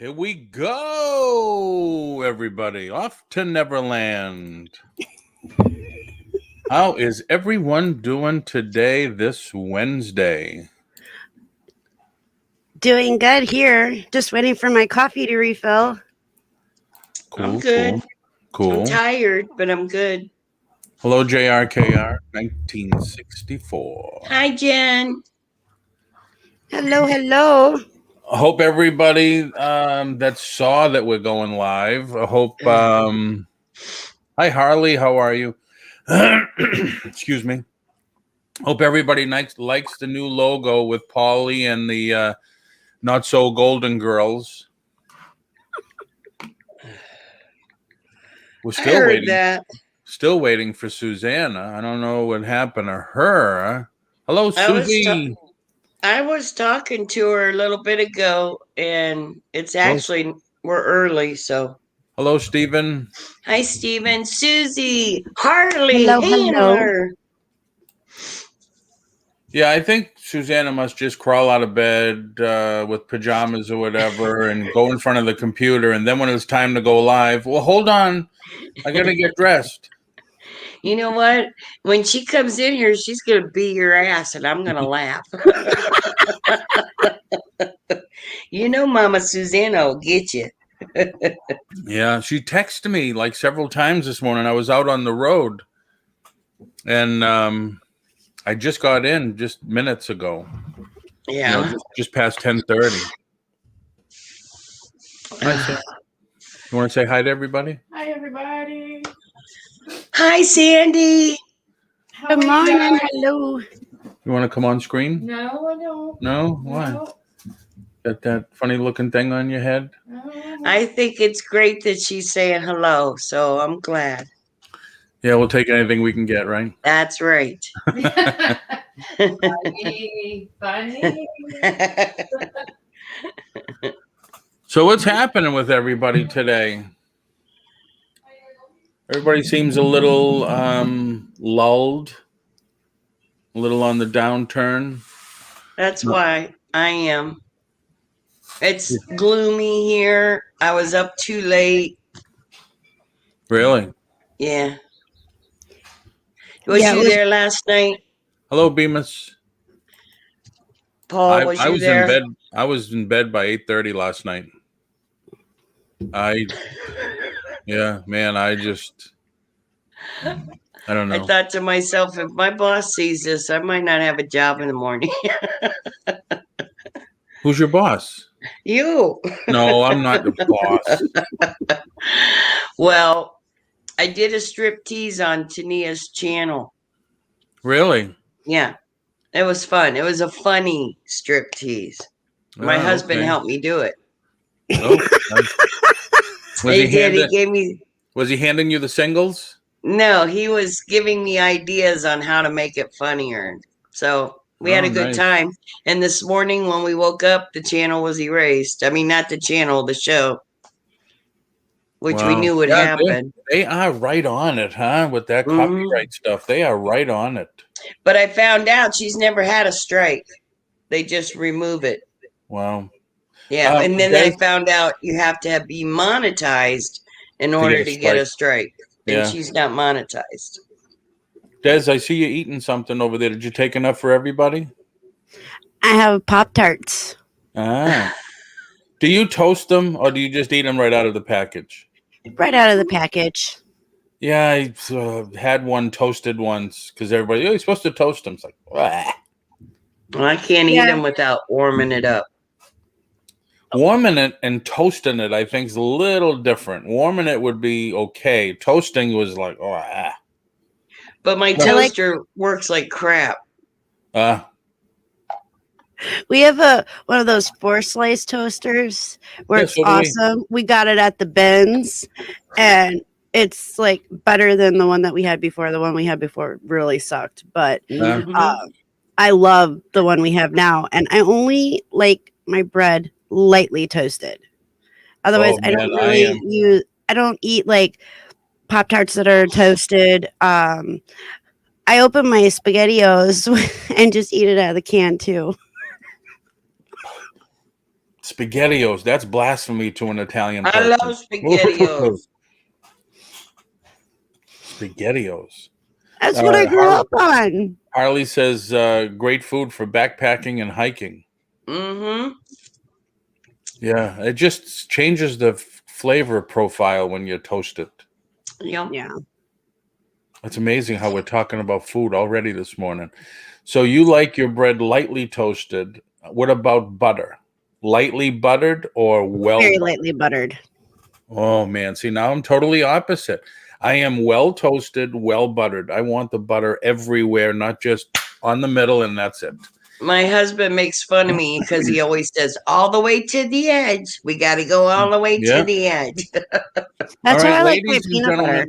Here we go, everybody. Off to Neverland. How is everyone doing today, this Wednesday? Doing good here. Just waiting for my coffee to refill. Cool, I'm good. Cool. I'm tired, but I'm good. Hello, JRKR, 1964. Hi, Jen. Hello. I hope everybody that saw that we're going live. I hope. Hi, Harley. How are you? Excuse me. Hope everybody likes the new logo with Polly and the Not So Golden Girls. We're still waiting. That. Still waiting for Susanna. I don't know what happened to her. Hello, Susie. I was talking to her a little bit ago, and it's actually we're early, so. Hello, Stephen. Hi, Stephen. Susie. Harley. Hello. Yeah, I think Susanna must just crawl out of bed with pajamas or whatever and go in front of the computer. And then when it's time to go live, well, hold on. I got to get dressed. You know what? When she comes in here, she's going to beat your ass, and I'm going to laugh. You know, Mama Susanna will get you. Yeah, she texted me like several times this morning. I was out on the road, and I just got in just minutes ago. Yeah. Just past 10:30. You want to say hi to everybody? Hi, everybody. Hi, Sandy. Good morning. Hello. You want to come on screen? No, I don't. No? Why? No. Got that funny looking thing on your head? I think it's great that she's saying hello, so I'm glad. Yeah, we'll take anything we can get, right? That's right. Funny. So what's happening with everybody today? Everybody seems a little lulled, a little on the downturn. That's why I am. It's gloomy here. I was up too late. Really? Yeah. Was you there last night? Hello, Bemis. Paul, I you was there? in bed. I was in bed by 8:30 last night. Yeah, man, I don't know. I thought to myself, if my boss sees this, I might not have a job in the morning. Who's your boss? You. No, I'm not the boss. Well, I did a striptease on Tania's channel. Really? Yeah. It was fun. It was a funny striptease. My husband helped me do it. Oh, Was he handing you the singles? No, he was giving me ideas on how to make it funnier. So we had a good time. And this morning when we woke up, the channel was erased. I mean, not the channel, the show. Which we knew would happen. They are right on it, huh? With that copyright stuff. They are right on it. But I found out she's never had a strike. They just remove it. Wow. Yeah. And then I found out you have to be monetized in order to get a strike. And she's not monetized. Des, I see you eating something over there. Did you take enough for everybody? I have Pop-Tarts. Ah. Do you toast them or do you just eat them right out of the package? Right out of the package. Yeah, I had one toasted once because everybody, you're supposed to toast them. It's like, well, I can't eat them without warming it up. Warming it and toasting it, I think, is a little different. Warming it would be okay. Toasting was like, But my toaster works like crap. We have one of those 4-slice toasters where it's awesome. We got it at the bins, and it's like better than the one that we had before. The one we had before really sucked, but I love the one we have now, and I only like my bread lightly toasted. Otherwise, I don't eat like Pop-Tarts that are toasted. I open my SpaghettiOs and just eat it out of the can too. SpaghettiOs. That's blasphemy to an Italian I person. love SpaghettiOs. SpaghettiOs. That's what I grew up on. Harley says great food for backpacking and hiking. Mm-hmm. Yeah, it just changes the flavor profile when you toast it. Yeah. It's amazing how we're talking about food already this morning. So you like your bread lightly toasted. What about butter? Lightly buttered or Very lightly buttered. Oh, man. See, now I'm totally opposite. I am well toasted, well buttered. I want the butter everywhere, not just on the middle, and that's it. My husband makes fun of me because he always says, all the way to the edge. We got to go all the way to the edge. That's why I like my peanut butter.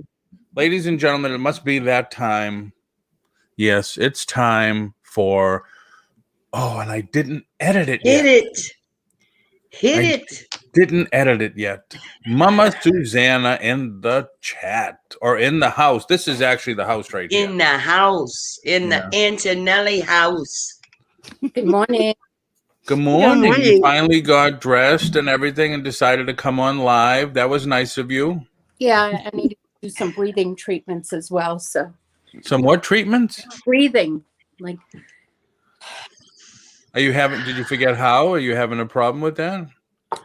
Ladies and gentlemen, it must be that time. Yes, it's time for... Oh, and I didn't edit it yet. Hit it. Didn't edit it yet. Mama Susanna in the chat or in the house. This is actually the house right here. In the house. In the Antonelli house. Good morning. Good morning. You finally got dressed and everything and decided to come on live. That was nice of you. Yeah, I need to do some breathing treatments as well. So some what treatments? Breathing. Like did you forget how? Are you having a problem with that?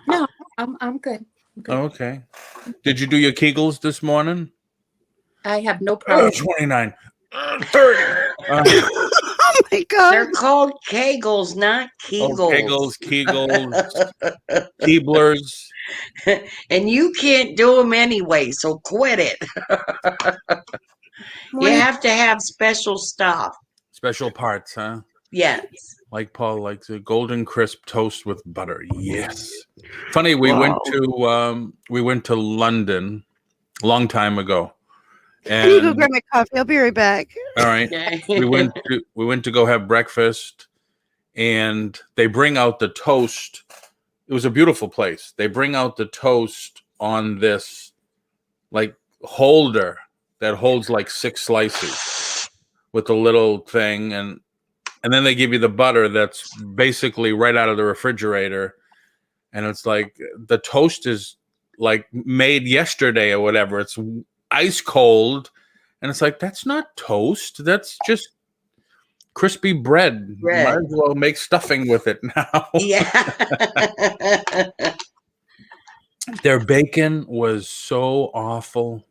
No, I'm good. Oh, okay. Did you do your Kegels this morning? I have no problem. 29. 30. Oh my God. They're called Kegels, not Kegels. Oh, Kegels, Keeblers. And you can't do them anyway, so quit it. You have to have special stuff. Special parts, huh? Yes. Like Paul likes a golden crisp toast with butter. Yes. Funny, we went to London a long time ago. And I need to go grab my coffee. I'll be right back. All right. we went to go have breakfast, and they bring out the toast. It was a beautiful place. They bring out the toast on this like holder that holds like 6 slices with a little thing, and then they give you the butter that's basically right out of the refrigerator, and it's like the toast is like made yesterday or whatever. It's ice cold, and it's like, that's not toast, that's just crispy bread. Might as well make stuffing with it now. Yeah. Their bacon was so awful.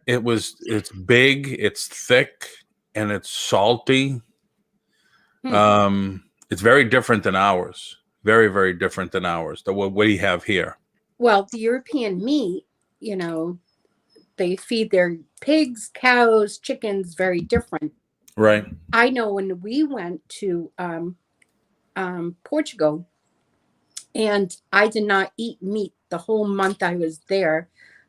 It's big, it's thick, and it's salty. It's very different than ours. Very, very different than ours. What we have here. Well, the European meat, they feed their pigs, cows, chickens very different. Right. I know when we went to Portugal, and I did not eat meat the whole month I was there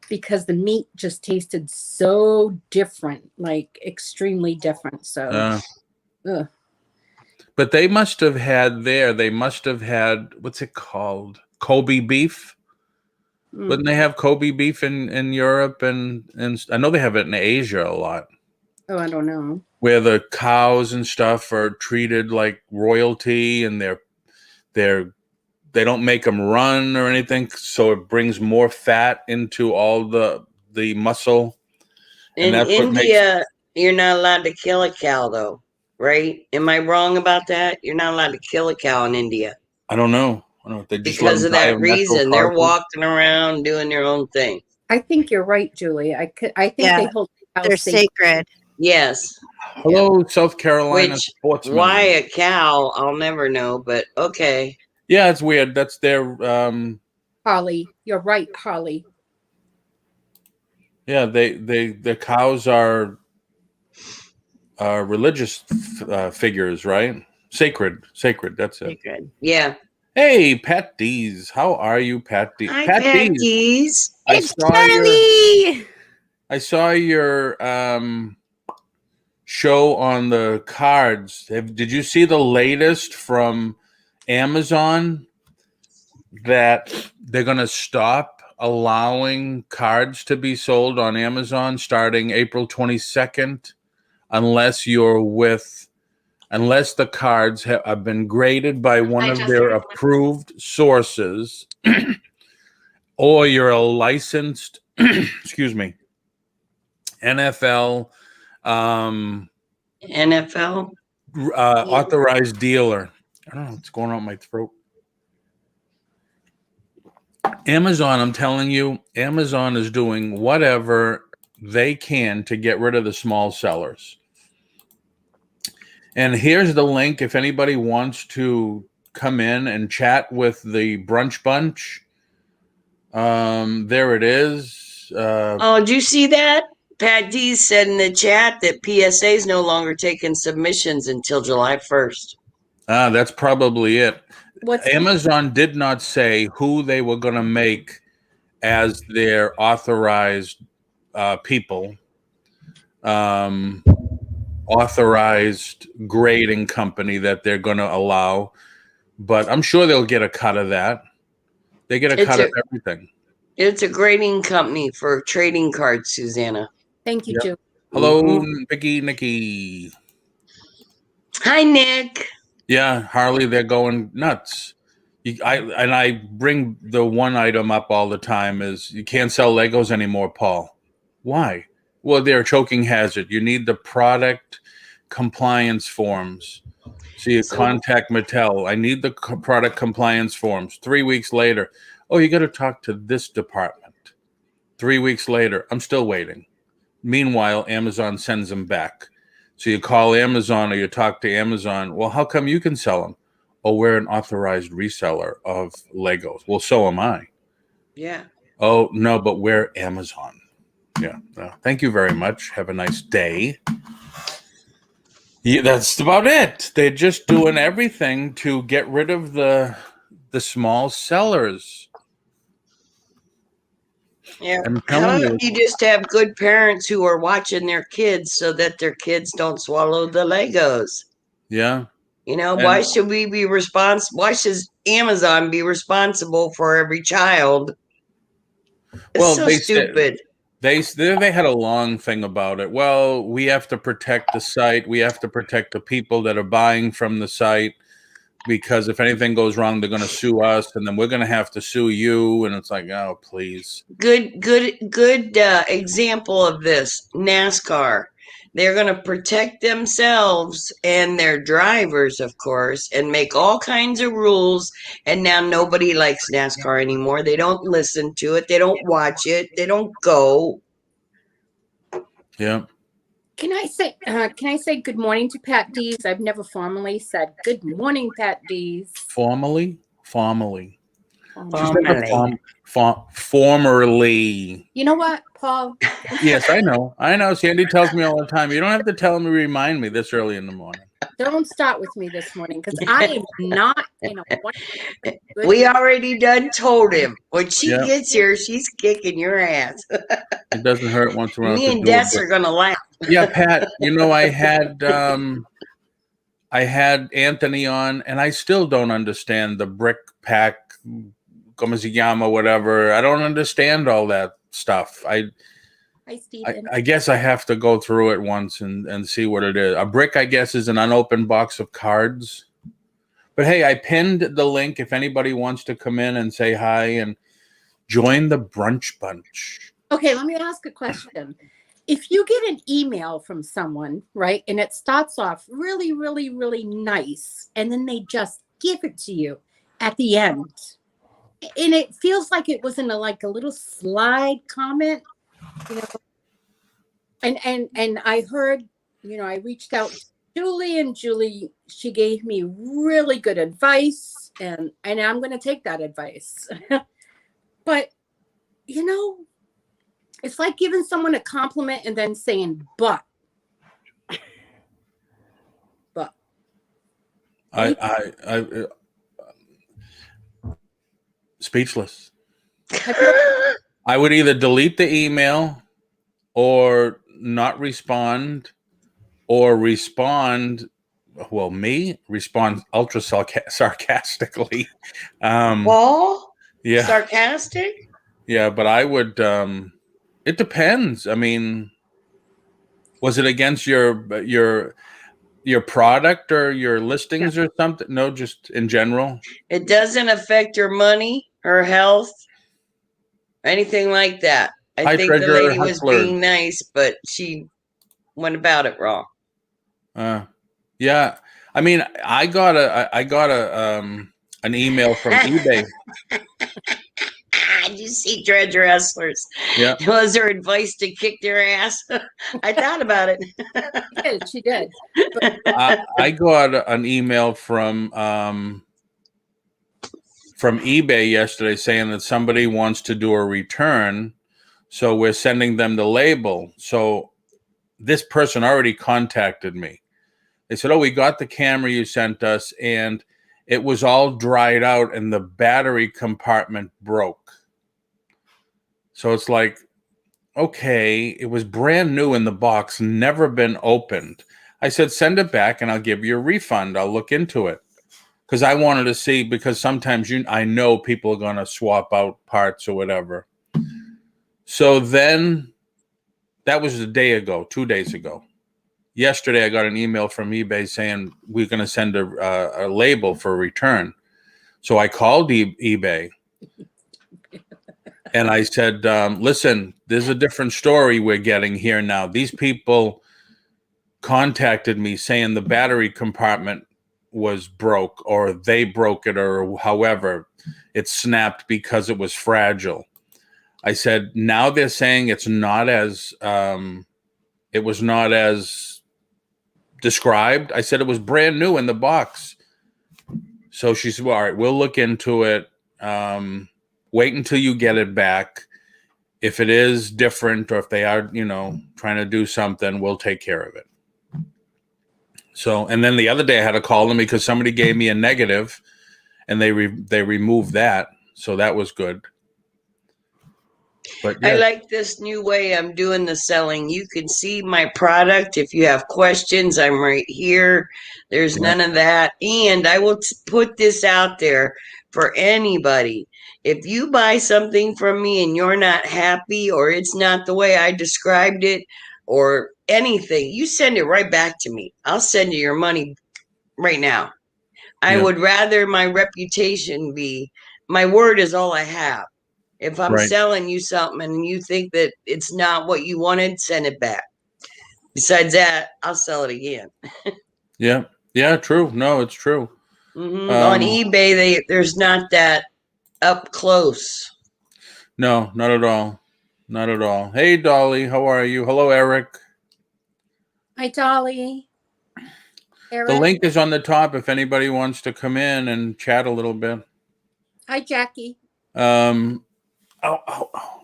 because the meat just tasted so different, like extremely different. So, but they must have had what's it called? Kobe beef. Wouldn't they have Kobe beef in Europe and I know they have it in Asia a lot. Oh, I don't know. Where the cows and stuff are treated like royalty, and they don't make them run or anything, so it brings more fat into all the muscle. In India, you're not allowed to kill a cow, though, right? Am I wrong about that? You're not allowed to kill a cow in India. I don't know. They just because of that reason, they're walking around doing their own thing. I think you're right, Julie. I think they hold. They're sacred. Yes. Hello, South Carolina sportsman. Why a cow? I'll never know, but okay. Yeah, it's weird. That's their Holly. You're right, Holly. Yeah, the cows are religious figures, right? Sacred. That's it. Sacred. Yeah. Hey, Pat Dees. How are you, Pat Dees? Hi, Pat Dees. It's Charlie. I saw your show on the cards. Did you see the latest from Amazon that they're going to stop allowing cards to be sold on Amazon starting April 22nd unless you're with unless the cards have been graded by one of their approved sources, or you're a licensed, excuse me, NFL, NFL. authorized dealer. I don't know what's going on in my throat. Amazon, I'm telling you, Amazon is doing whatever they can to get rid of the small sellers. And here's the link if anybody wants to come in and chat with the Brunch Bunch. There it is. Oh, did you see that? Pat D said in the chat that PSA is no longer taking submissions until July 1st. That's probably it. What's Amazon did not say who they were going to make as their authorized people, authorized grading company that they're going to allow. But I'm sure they'll get a cut of that. They get a cut of everything. It's a grading company for trading cards, Susanna. Thank you, Yep. Julie. Hello, Nikki. Hi, Nick. Yeah, Harley, they're going nuts. I bring the one item up all the time is you can't sell Legos anymore, Paul. Why? Well, they're a choking hazard. You need the product compliance forms. So you contact Mattel. I need the product compliance forms. 3 weeks later, oh, you got to talk to this department. 3 weeks later, I'm still waiting. Meanwhile, Amazon sends them back. So you call Amazon or you talk to Amazon. Well, how come you can sell them? Oh, we're an authorized reseller of Legos. Well, so am I. Yeah. Oh, no, but we're Amazon. Yeah. Thank you very much. Have a nice day. Yeah, that's about it. They're just doing everything to get rid of the small sellers. Yeah. I'm How telling about you just have good parents who are watching their kids so that their kids don't swallow the Legos? Yeah. You know, And why should we be responsible? Why should Amazon be responsible for every child? It's well, so they stupid. They had a long thing about it. Well, we have to protect the site. We have to protect the people that are buying from the site because if anything goes wrong, they're going to sue us, and then we're going to have to sue you. And it's like, oh, please. Good example of this. NASCAR. They're going to protect themselves and their drivers, of course, and make all kinds of rules. And now nobody likes NASCAR anymore. They don't listen to it. They don't watch it. They don't go. Yeah. Can I say good morning to Pat D's? I've never formally said good morning, Pat D's. Formerly. Formerly. You know what, Paul? Yes, I know. Sandy tells me all the time. You don't have to tell me, remind me this early in the morning. Don't start with me this morning because I am not in a good We already done told him. When she gets here, she's kicking your ass. It doesn't hurt once around. Me and Des are gonna laugh. Yeah, Pat. I had Anthony on, and I still don't understand the brick pack, Gomeziyama, whatever. I don't understand all that stuff. Hi, Stephen. I guess I have to go through it once and see what it is. A brick, I guess, is an unopened box of cards. But hey, I pinned the link if anybody wants to come in and say hi and join the Brunch Bunch. Okay, let me ask a question. If you get an email from someone, right, and it starts off really, really, really nice, and then they just give it to you at the end, and it feels like it was in a little slide comment, and I heard, I reached out to Julie, and Julie, she gave me really good advice, and I'm going to take that advice. But, it's like giving someone a compliment and then saying, but. I speechless. I would either delete the email or not respond or respond. Well, respond ultra sarcastically. Paul? Yeah. Sarcastic? Yeah, but I would, it depends. I mean, was it against your, your product or your listings or something? No, just in general. It doesn't affect her money, her health, anything like that. I Hi, think the Treasurer lady was Hustler. being nice, but she went about it wrong. Yeah. I mean, I got an email from eBay. Did you see Treasure Hustlers? Yeah. Was her advice to kick their ass? I thought about it. She did. I got an email from eBay yesterday saying that somebody wants to do a return, so we're sending them the label. So this person already contacted me. They said, "Oh, we got the camera you sent us, and it was all dried out, and the battery compartment broke." So it's like, okay, it was brand new in the box, never been opened. I said, "Send it back, and I'll give you a refund. I'll look into it." Because I wanted to see, because sometimes I know people are going to swap out parts or whatever. So then that was a day ago, 2 days ago. Yesterday, I got an email from eBay saying we're going to send a label for a return. So I called eBay and I said, listen, there's a different story we're getting here now. These people contacted me saying the battery compartment was broke, or they broke it, or however it snapped because it was fragile. I said, now they're saying it's not as it was not as described. I said it was brand new in the box. So she said, well, all right, we'll look into it. Wait until you get it back. If it is different, or if they are, trying to do something, we'll take care of it. So, and then the other day I had to call them because somebody gave me a negative, and they removed that. So that was good. But yeah. I like this new way I'm doing the selling. You can see my product. If you have questions, I'm right here. There's none of that. And I will put this out there for anybody. If you buy something from me and you're not happy, or it's not the way I described it, or anything, you send it right back to me. I'll send you your money right now. I would rather my reputation be, my word is all I have. If I'm selling you something and you think that it's not what you wanted, send it back. Besides that, I'll sell it again. Yeah, true. No, it's true. On eBay, there's not that up close. No, not at all. Not at all. Hey, Dolly, how are you? Hello, Eric. Hi, Dolly. Eric. The link is on the top if anybody wants to come in and chat a little bit. Hi, Jackie.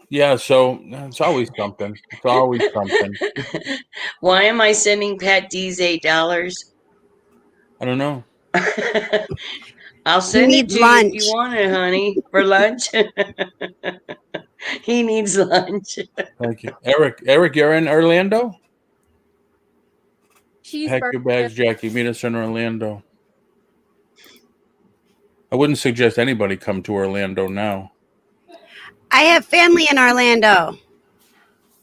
Yeah, so it's always something. It's always something. Why am I sending Pat D's $8? I don't know. I'll send it to lunch. you if you want it, honey, for lunch. He needs lunch. Thank you. Eric, you're in Orlando? Pack your bags, Jackie. Meet us in Orlando. I wouldn't suggest anybody come to Orlando now. I have family in Orlando.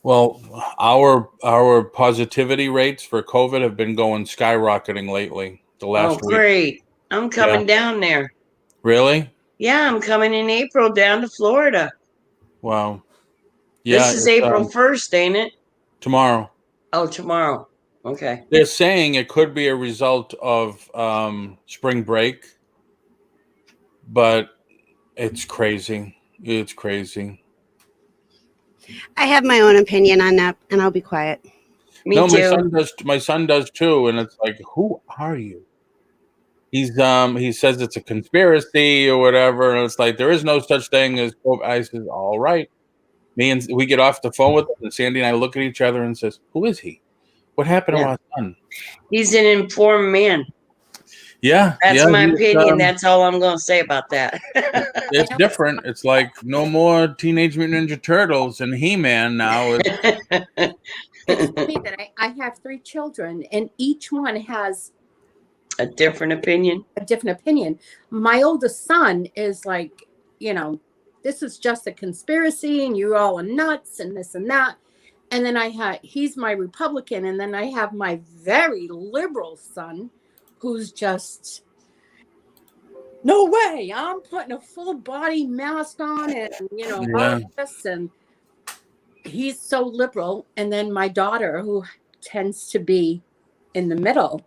Well, our positivity rates for COVID have been going skyrocketing lately. The last week. Great. I'm coming down there. Really? Yeah, I'm coming in April down to Florida. Wow. Yeah. This is April 1st, ain't it? Tomorrow. Oh, tomorrow. Okay. They're saying it could be a result of spring break, but it's crazy. It's crazy. I have my own opinion on that, and I'll be quiet. Me too. My son does too, and it's like, who are you? He says it's a conspiracy or whatever, and it's like there is no such thing as. I says, all right. We get off the phone with him, and Sandy and I look at each other and says, who is he? What happened to our son? He's an informed man. Yeah. That's my opinion. That's all I'm going to say about that. It's different. It's like no more Teenage Mutant Ninja Turtles and He-Man now. It's funny that I have 3 children, and each one has a different opinion. My oldest son is like, this is just a conspiracy, and you all are nuts, and this and that. And then he's my Republican. And then I have my very liberal son who's just, no way, I'm putting a full body mask on and, all this. And he's so liberal. And then my daughter, who tends to be in the middle,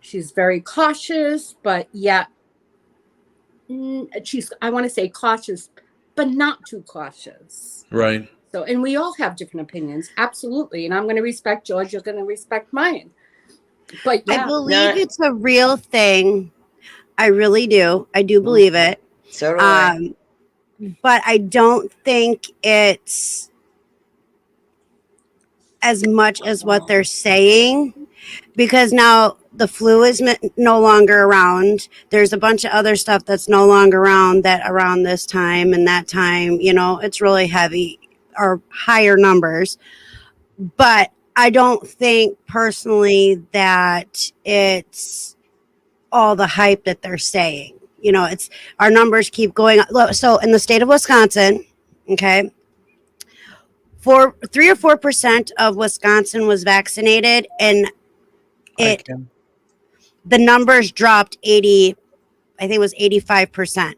she's very cautious, but yet I want to say cautious, but not too cautious. Right. So, and we all have different opinions. Absolutely. And I'm going to respect George. You're going to respect mine. But yeah. I believe it's a real thing. I really do. I do believe it. So do I. But I don't think it's as much as what they're saying, because now the flu is no longer around. There's a bunch of other stuff that's no longer around this time and that time, it's really heavy or higher numbers. But I don't think personally that it's all the hype that they're saying. It's our numbers keep going up. So in the state of Wisconsin, okay, 3 or 4% of Wisconsin was vaccinated, and the numbers dropped 80. I think it was 85%.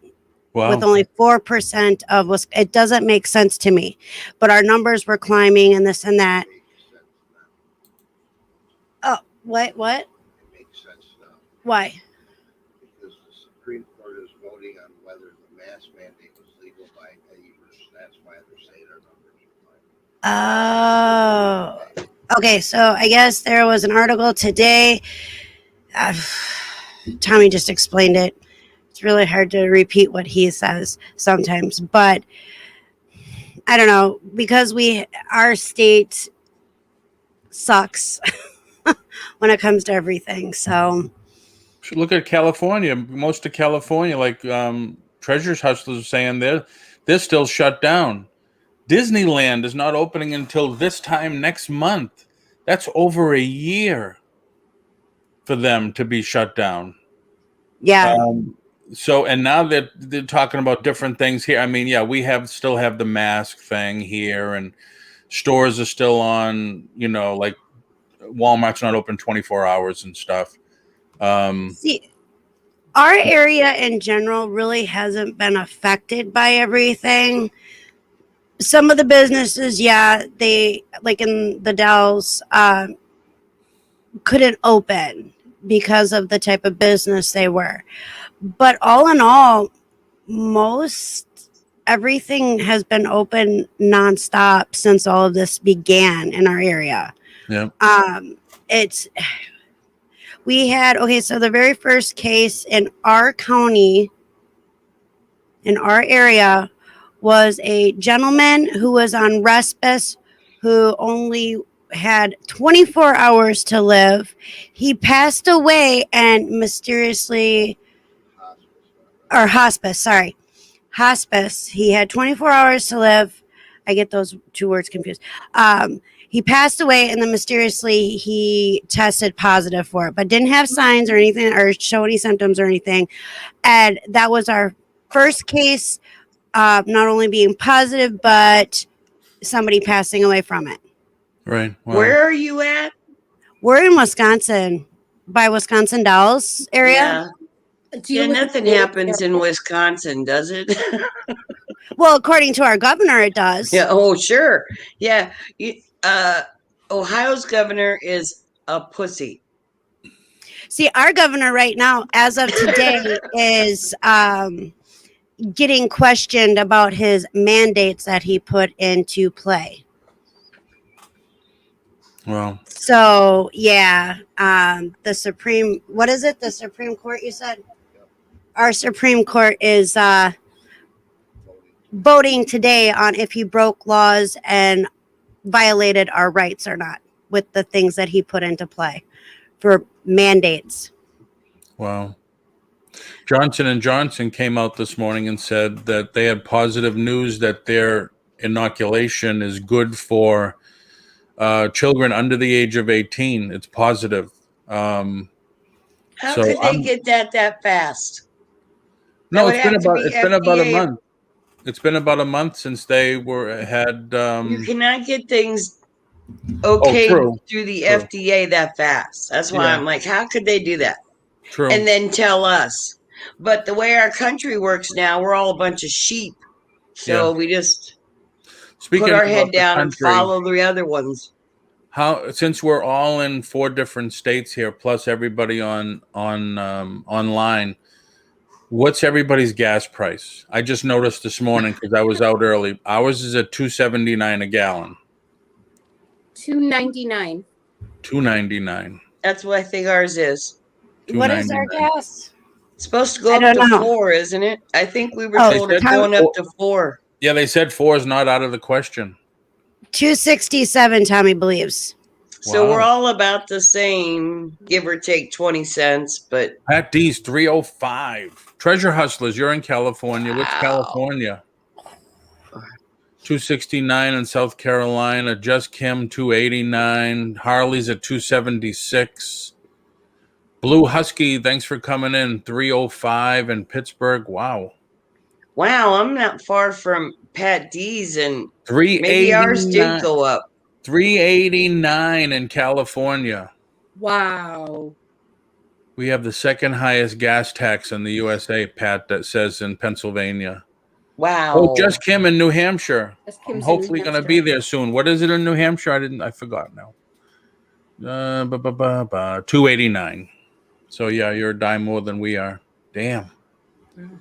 Wow. With only 4% of it doesn't make sense to me, but our numbers were climbing and this and that. Oh, what? It makes sense now. Why? Because the Supreme Court is voting on whether the mask mandate was legal by neighbors. That's why they're saying our numbers are climbing. Oh, okay. So I guess there was an article today. Tommy just explained it. It's really hard to repeat what he says sometimes, but I don't know, because our state sucks when it comes to everything. So look at California. Most of California, like Treasures Hustlers, are saying they're still shut down. Disneyland is not opening until this time next month. That's over a year for them to be shut down. Yeah. So, and now that they're talking about different things here. I mean, yeah, we still have the mask thing here, and stores are still on, like Walmart's not open 24 hours and stuff. See, our area in general really hasn't been affected by everything. Some of the businesses, they, like in the Dells, couldn't open because of the type of business they were. But all in all, everything has been open nonstop since all of this began in our area. Yeah. We had, so the very first case in our county, in our area, was a gentleman who was on respite, who only had 24 hours to live. He passed away and mysteriously, or hospice, sorry. Hospice. He had 24 hours to live. I get those two words confused. He passed away, and then mysteriously he tested positive for it, but didn't have signs or anything or show any symptoms or anything. And that was our first case, not only being positive, but somebody passing away from it. Right. Wow. Where are you at? We're in Wisconsin, by Wisconsin Dells area. Yeah, nothing happens in Wisconsin, does it? Well, according to our governor, it does. Yeah. Oh, sure. Yeah. Ohio's governor is a pussy. See, our governor right now, as of today, is getting questioned about his mandates that he put into play. Wow. So, yeah, the Supreme Court, you said? Our Supreme Court is voting today on if he broke laws and violated our rights or not with the things that he put into play for mandates. Wow. Johnson & Johnson came out this morning and said that they had positive news that their inoculation is good for children under the age of 18. It's positive. How could they get that fast? No, it's been about a month. It's been about a month since they had. You cannot get things Oh, okay true. through the True. FDA that fast. That's why Yeah. I'm like, how could they do that? True. And then tell us. But the way our country works now, we're all a bunch of sheep. So we just Speaking put our about head the down and country, follow the other ones. since we're all in 4 different states here, plus everybody on online, what's everybody's gas price? I just noticed this morning because I was out early. Ours is at $2.79 a gallon. $2.99. $2.99. That's what I think ours is. What is our $2.99. gas? It's supposed to go I up don't to know. 4, isn't it? I think we were Oh, told They it's said going up four. to 4. Yeah, they said 4 is not out of the question. 267, Tommy believes. So we're Wow. all about the same, give or take 20 cents. But Pat D's 305. Treasure Hustlers, you're in California. Which wow. California? 269 in South Carolina. Just Kim 289. Harley's at 276. Blue Husky, thanks for coming in. 305 in Pittsburgh. Wow. Wow, I'm not far from Pat D's, and maybe ours did 389. go up. 389 in California. Wow. We have the second highest gas tax in the USA, Pat, that says in Pennsylvania. Wow. Oh, Just Kim in New Hampshire. Just I'm Kim's in hopefully New going to Hampshire. be there soon. What is it in New Hampshire? I forgot now. 289. So yeah, you're a dime more than we are. Damn. Mm.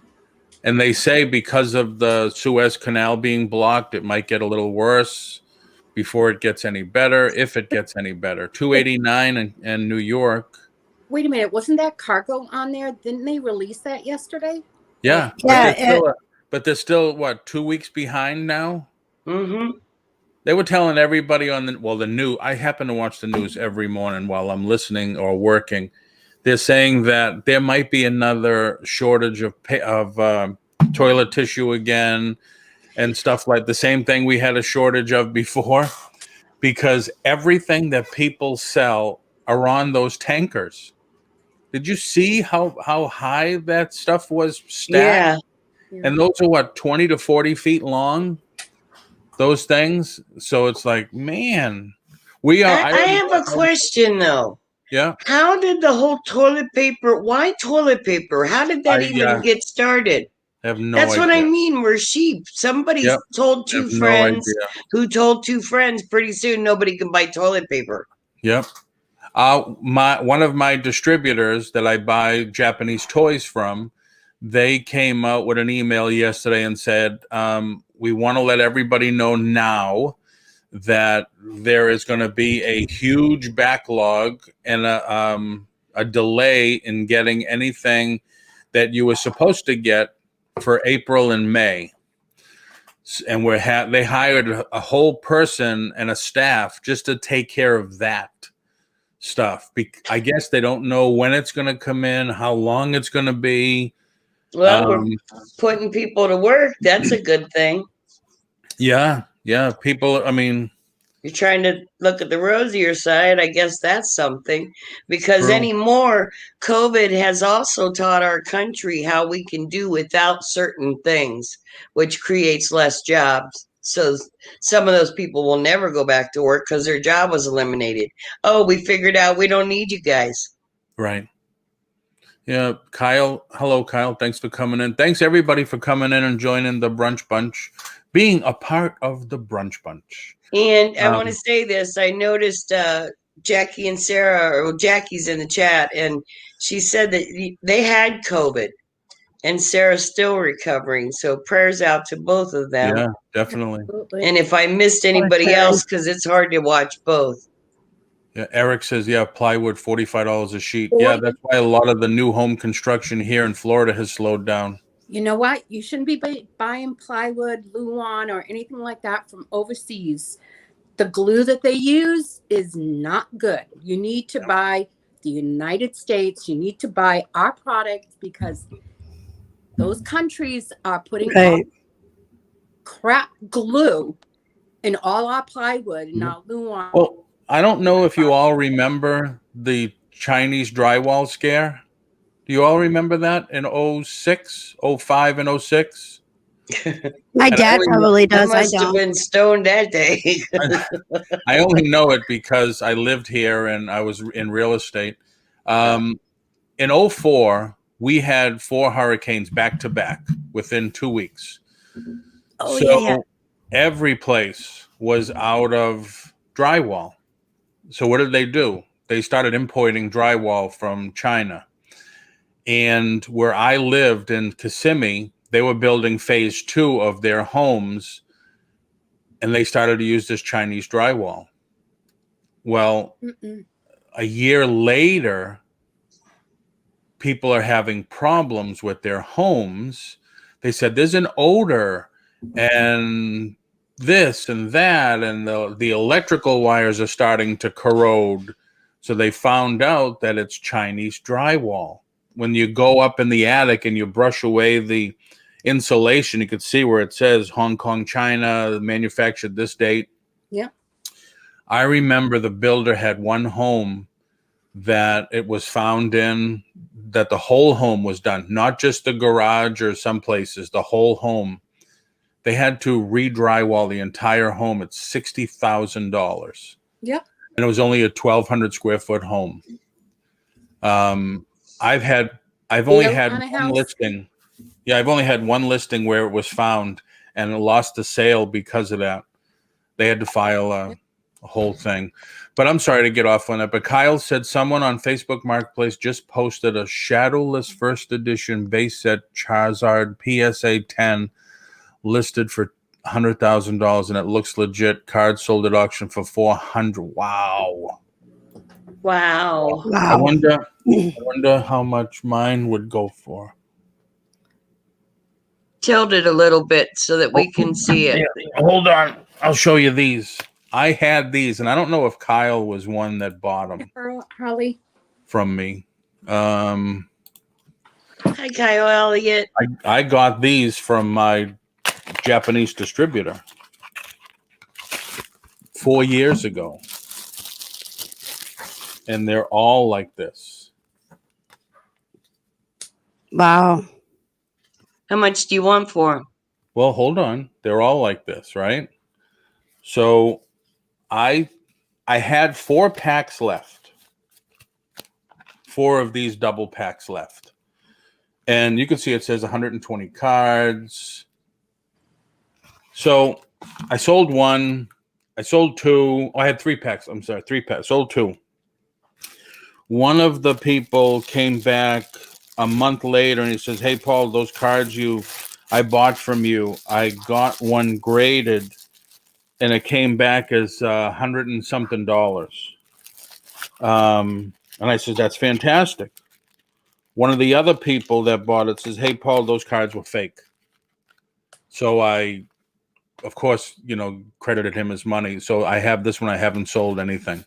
And they say because of the Suez Canal being blocked, it might get a little worse before it gets any better, if it gets any better. 289 in New York. Wait a minute. Wasn't that cargo on there? Didn't they release that yesterday? Yeah. Yeah, But they're still, what, 2 weeks behind now? Mm-hmm. They were telling everybody on the news. I happen to watch the news every morning while I'm listening or working. They're saying that there might be another shortage of toilet tissue again and stuff like the same thing we had a shortage of before, because everything that people sell are on those tankers. Did you see how high that stuff was stacked? Yeah. And those are what, 20 to 40 feet long? Those things. So it's like, man, we are. I have a question, though. Yeah. How did the whole toilet paper, why toilet paper? How did that even get started? I have no That's idea. what I mean. We're sheep. Somebody told 2 friends who told 2 friends. Pretty soon, nobody can buy toilet paper. Yep. One of my distributors that I buy Japanese toys from, they came out with an email yesterday and said, we want to let everybody know now that there is going to be a huge backlog and a delay in getting anything that you were supposed to get for April and May. And they hired a whole person and a staff just to take care of that stuff. I guess they don't know when it's going to come in, how long it's going to be. Well, we're putting people to work. That's a good thing. Yeah. People, I mean, you're trying to look at the rosier side. I guess that's something, because anymore, COVID has also taught our country how we can do without certain things, which creates less jobs. So some of those people will never go back to work because their job was eliminated. Oh, we figured out we don't need you guys. Right. Yeah. Kyle. Hello, Kyle. Thanks for coming in. Thanks everybody for coming in and joining the Brunch Bunch, being a part of the Brunch Bunch. And I want to say this. I noticed Jackie and Sarah, or Jackie's in the chat, and she said that they had COVID. And Sarah's still recovering. So prayers out to both of them. Yeah, definitely. And if I missed anybody else, because it's hard to watch both. Yeah, Eric says, plywood, $45 a sheet. Yeah, that's why a lot of the new home construction here in Florida has slowed down. You know what? You shouldn't be buying plywood, Luan, or anything like that from overseas. The glue that they use is not good. You need to buy the United States. You need to buy our products, because those countries are putting all crap glue in all our plywood and our Luan. Well, I don't know if you all remember the Chinese drywall scare. Do you all remember that in 06, 05, and 06? My And dad probably I does. I must have don't. been stoned that day. I only know it because I lived here and I was in real estate. In '04, we had 4 hurricanes back to back within 2 weeks. Oh So yeah. every place was out of drywall. So what did they do? They started importing drywall from China. And where I lived in Kissimmee, they were building phase 2 of their homes, and they started to use this Chinese drywall. Well, a year later, people are having problems with their homes. They said there's an odor and this and that, and the electrical wires are starting to corrode. So they found out that it's Chinese drywall. When you go up in the attic and you brush away the insulation, you could see where it says Hong Kong, China, manufactured this date. Yeah. I remember the builder had one home that it was found in, that the whole home was done, not just the garage or some places, the whole home. They had to re-drywall the entire home at $60,000. Yep. And it was only a 1,200 square foot home. I've only had one listing. Yeah, I've only had one listing where it was found and it lost the sale because of that. They had to file a whole thing. But I'm sorry to get off on it. But Kyle said someone on Facebook Marketplace just posted a shadowless first edition base set Charizard PSA 10 listed for $100,000, and it looks legit. Card sold at auction for $400,000. Wow. Wow. I wonder how much mine would go for. Tilt it a little bit so that we can see it. Yeah, hold on. I'll show you these. I had these, and I don't know if Kyle was one that bought them Holly from me. Hi, Kyle Elliott. I got these from my Japanese distributor 4 years ago, and they're all like this. Wow. How much do you want for them? Well, hold on. They're all like this, right? So I had 4 packs left. 4 of these double packs left. And you can see it says 120 cards. So I sold 1. I sold 2. Oh, I had 3 packs. I'm sorry, 3 packs. Sold 2. One of the people came back a month later and he says, "Hey, Paul, those cards I bought from you, I got one graded and it came back as $100 and something. And I said, that's fantastic. One of the other people that bought it says, "Hey, Paul, those cards were fake." So I, of course, credited him his money. So I have this one. I haven't sold anything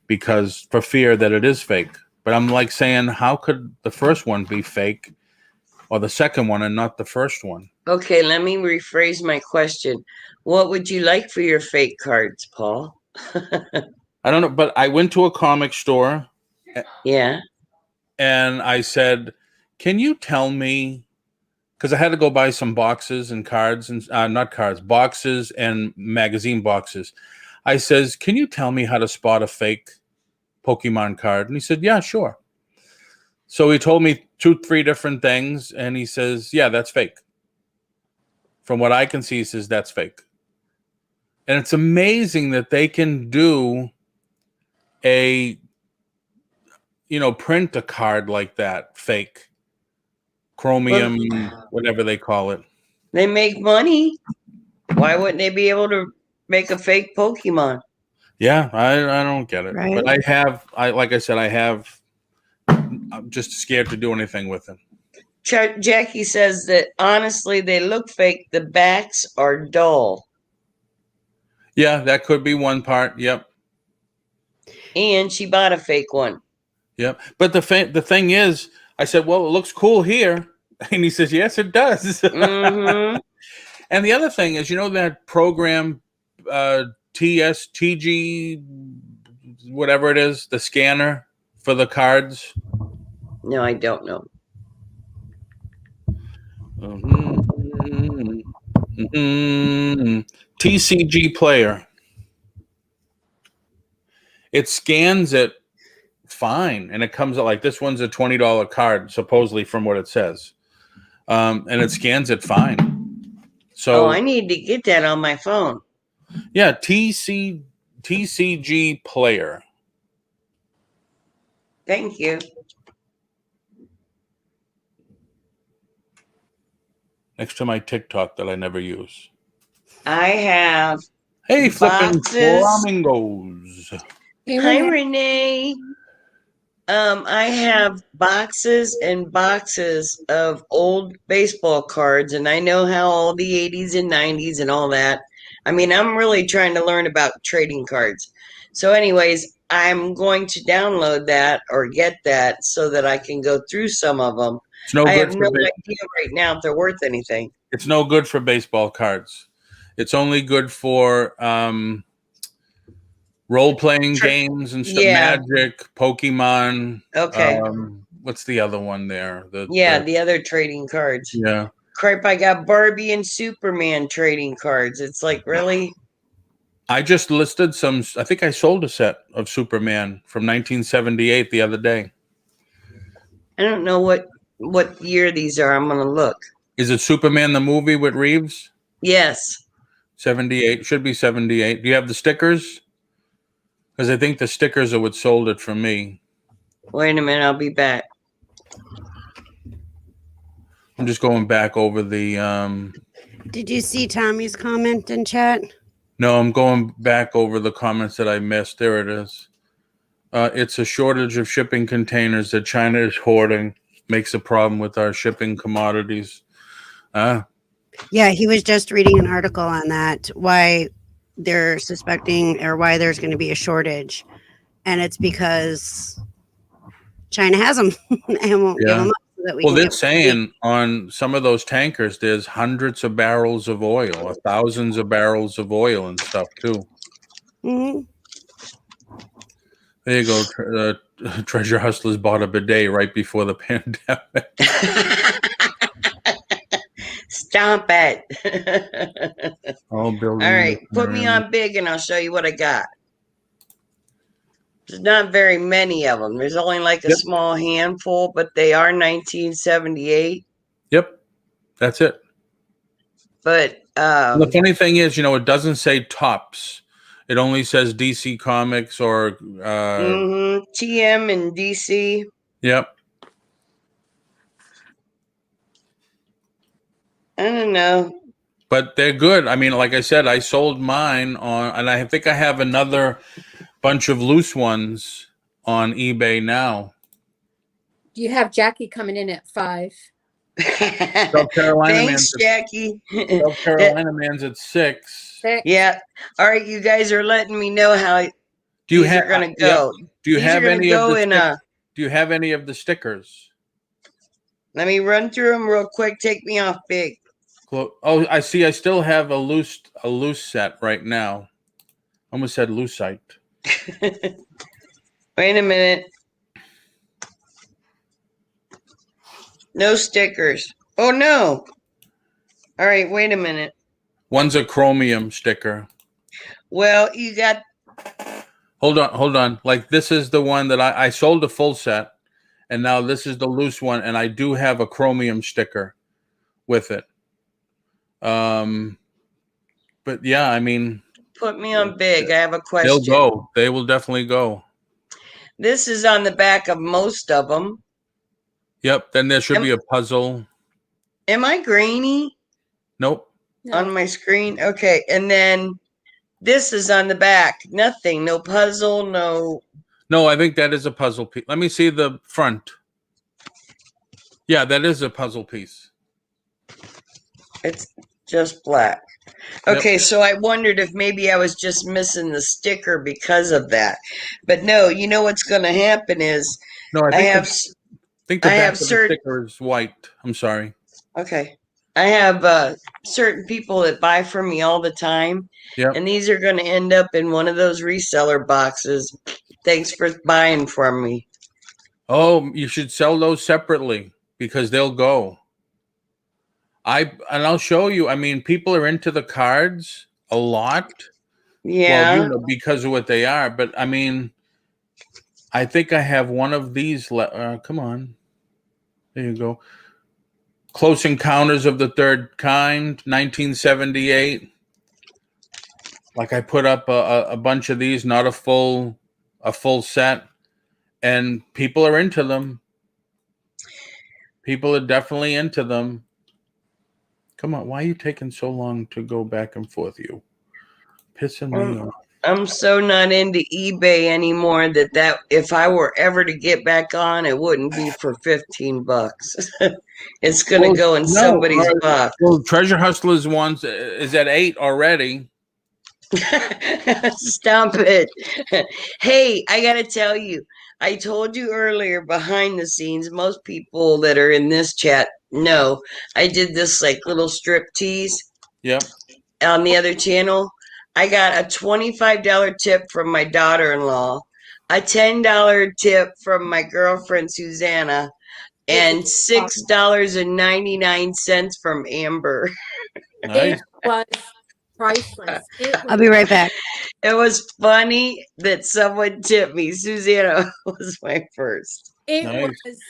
because for fear that it is fake. But I'm like saying, how could the first one be fake or the second one and not the first one? Okay, let me rephrase my question. What would you like for your fake cards, Paul? I don't know, but I went to a comic store. Yeah. And I said, "Can you tell me?" Because I had to go buy some boxes and cards and not cards, boxes and magazine boxes. I says, "Can you tell me how to spot a fake Pokemon card?" And he said, "Yeah, sure." So he told me 2-3 different things, and he says, "Yeah, that's fake." From what I can see, he says that's fake. And it's amazing that they can do print a card like that, fake. Chromium, whatever they call it. They make money. Why wouldn't they be able to make a fake Pokemon? Yeah, I don't get it. Right. But I'm just scared to do anything with them. Jackie says that honestly, they look fake. The backs are dull. Yeah, that could be one part. Yep. And she bought a fake one. Yep. But the thing is, I said, "Well, it looks cool here." And he says, "Yes, it does." Mm-hmm. And the other thing is, that program, TG, whatever it is, the scanner for the cards? No, I don't know. Mm-hmm. TCG player. It scans it fine, and it comes out like this one's a $20 card, supposedly from what it says, and it scans it fine. So, I need to get that on my phone. Yeah, TCG player. Thank you. Next to my TikTok that I never use. I have. Hey, flipping boxes. flamingos. Hi, Renee. I have boxes and boxes of old baseball cards, and I know how all the 80s and 90s and all that. I mean, I'm really trying to learn about trading cards. So, anyways, I'm going to download that or get that so that I can go through some of them. It's no I good have for no idea right now if they're worth anything. It's no good for baseball cards. It's only good for role-playing games and stuff. Yeah. Magic, Pokemon. Okay. What's the other one there? The other trading cards. Yeah. Crap, I got Barbie and Superman trading cards. It's like, really? I just listed some. I think I sold a set of Superman from 1978 the other day. I don't know what year these are. I'm gonna look. Is it Superman the movie with Reeves? Yes. 78. Should be 78. Do you have the stickers? Because I think the stickers are what sold it for me. Wait a minute, I'll be back. I'm just going back over the Did you see Tommy's comment in chat? No, I'm going back over the comments that I missed. There it is. It's a shortage of shipping containers that China is hoarding. Makes a problem with our shipping commodities. Yeah, he was just reading an article on that, why they're suspecting or why there's going to be a shortage. And it's because China has them and won't give them up. So that they're saying on some of those tankers, there's hundreds of barrels of oil or thousands of barrels of oil and stuff too. Mm-hmm. There you go. Treasure Hustlers bought a bidet right before the pandemic. Stop it. All right, put me on big and I'll show you what I got. There's not very many of them. There's only like a small handful, but they are 1978. Yep, that's it. But the funny thing is, it doesn't say Tops. It only says DC Comics or TM and DC. Yep. I don't know. But they're good. I mean, like I said, I sold mine and I think I have another bunch of loose ones on eBay now. You have Jackie coming in at 5. South Carolina Thanks, Jackie. South Carolina man's at 6. Yeah. All right, you guys are letting me know how these are going to go. Do you have any of the Do you have any of the stickers? Let me run through them real quick. Take me off big. Oh, I see. I still have a loose set right now. Almost said lucite. Wait a minute. No stickers. Oh no. All right, wait a minute. One's a chromium sticker. Well, you got. Hold on. Like this is the one that I sold a full set, and now this is the loose one, and I do have a chromium sticker with it. But yeah, I mean, put me on big. I have a question. They'll go. They will definitely go. This is on the back of most of them. Yep. Then there should be a puzzle. Am I grainy? Nope. On my screen. Okay, and then this is on the back. Nothing. No puzzle. No. No, I think that is a puzzle piece. Let me see the front. Yeah, that is a puzzle piece. It's just black. Okay, so I wondered if maybe I was just missing the sticker because of that. But no, you know what's going to happen is I think the back of the sticker is white. I'm sorry. Okay. I have certain people that buy from me all the time. Yeah. And these are going to end up in one of those reseller boxes. Thanks for buying from me. Oh, you should sell those separately because they'll go. I'll show you. I mean, people are into the cards a lot. Yeah. Well, because of what they are. But I mean, I think I have one of these. Come on, there you go. Close Encounters of the Third Kind, 1978. Like I put up a bunch of these, not a full set, and people are into them. People are definitely into them. Come on, why are you taking so long to go back and forth? You pissing me off. I'm so not into eBay anymore that if I were ever to get back on, it wouldn't be for $15. It's gonna go in somebody's box. Well, Treasure Hustlers ones is at 8 already. Stop it. Hey, I gotta tell you, I told you earlier behind the scenes, most people that are in this chat know I did this like little strip tease. Yep. On the other channel. I got a $25 tip from my daughter-in-law, a $10 tip from my girlfriend Susanna, and $6.99 from Amber. Nice. It was priceless. I'll be right back. It was funny that someone tipped me. Susanna was my first. It Nice. was.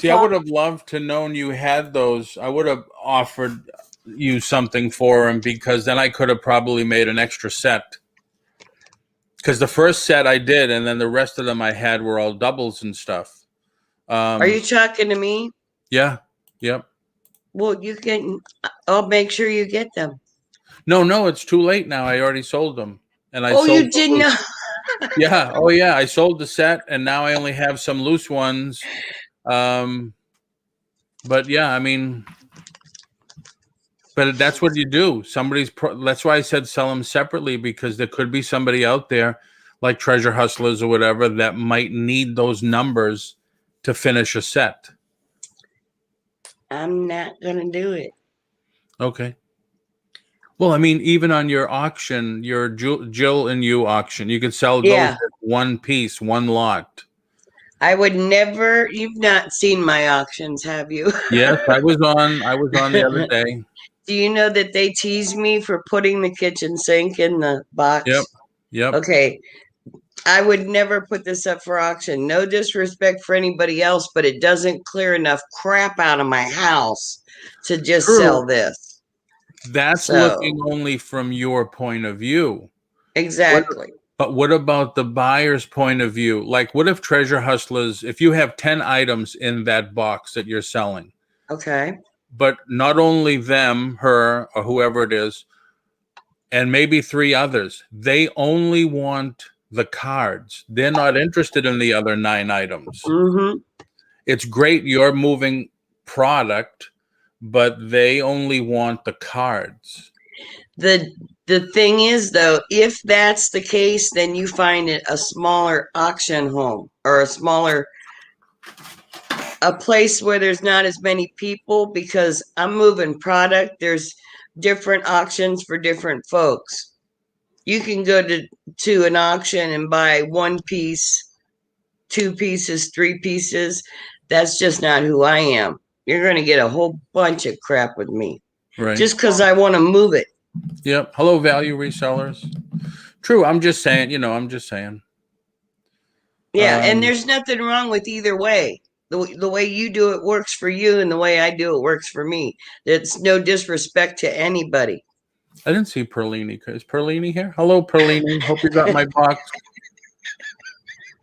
See, I would have loved to known you had those. I would have offered you something for them because then I could have probably made an extra set. Because the first set I did, and then the rest of them I had were all doubles and stuff. Are you talking to me? Yeah. Yep. Well, you can. I'll make sure you get them. No, it's too late now. I already sold them, and I. Oh, sold you did not. Yeah. Oh, yeah. I sold the set, and now I only have some loose ones. But yeah, I mean, but that's what you do. That's why I said sell them separately, because there could be somebody out there like Treasure Hustlers or whatever that might need those numbers to finish a set. I'm not gonna do it. Okay. Well, I mean, even on your auction, your Jill and you auction, you could sell those as one piece, one lot. I would never. You've not seen my auctions, have you? Yes, I was on the other day. Do you know that they tease me for putting the kitchen sink in the box? Yep. Okay. I would never put this up for auction. No disrespect for anybody else, but it doesn't clear enough crap out of my house to just sell this. That's looking only from your point of view. Exactly. But what about the buyer's point of view? Like, what if Treasure Hustlers, if you have 10 items in that box that you're selling? Okay. But not only them, her, or whoever it is, and maybe 3 others, they only want the cards. They're not interested in the other 9 items. Mm-hmm. It's great you're moving product, but they only want the cards. The thing is, though, if that's the case, then you find it a smaller auction home or a place where there's not as many people, because I'm moving product. There's different auctions for different folks. You can go to an auction and buy 1 piece, 2 pieces, 3 pieces. That's just not who I am. You're going to get a whole bunch of crap with me. Right. Just because I want to move it. Yep. Hello, value resellers. True. I'm just saying, Yeah, and there's nothing wrong with either way. The way you do it works for you, and the way I do it works for me. It's no disrespect to anybody. I didn't see Perlini. Is Perlini here? Hello, Perlini. Hope you got my box.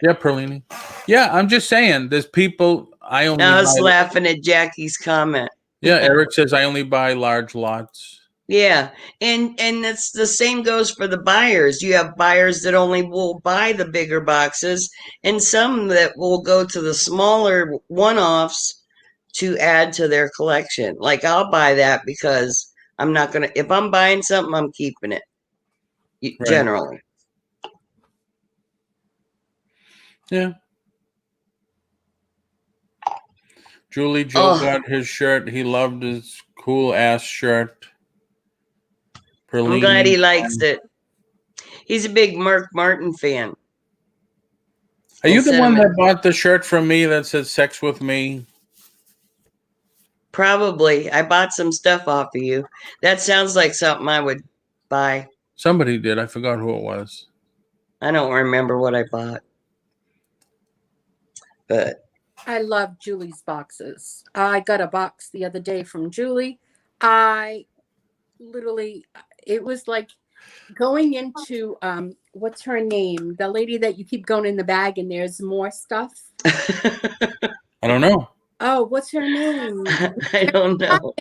Yeah, Perlini. Yeah, I'm just saying, there's people I was laughing at Jackie's comment. Yeah, Eric says I only buy large lots. Yeah, and that's the same goes for the buyers. You have buyers that only will buy the bigger boxes, and some that will go to the smaller one-offs to add to their collection. Like, I'll buy that because I'm not gonna. If I'm buying something, I'm keeping it. Generally. Yeah. Joe got his shirt. He loved his cool ass shirt. I'm glad he likes it. He's a big Mark Martin fan. Are you the one that bought the shirt from me that says "Sex with Me"? Probably. I bought some stuff off of you. That sounds like something I would buy. Somebody did. I forgot who it was. I don't remember what I bought. But I love Julie's boxes. I got a box the other day from Julie. I literally, it was like going into, what's her name? The lady that you keep going in the bag and there's more stuff. I don't know. Oh, what's her name? I don't know.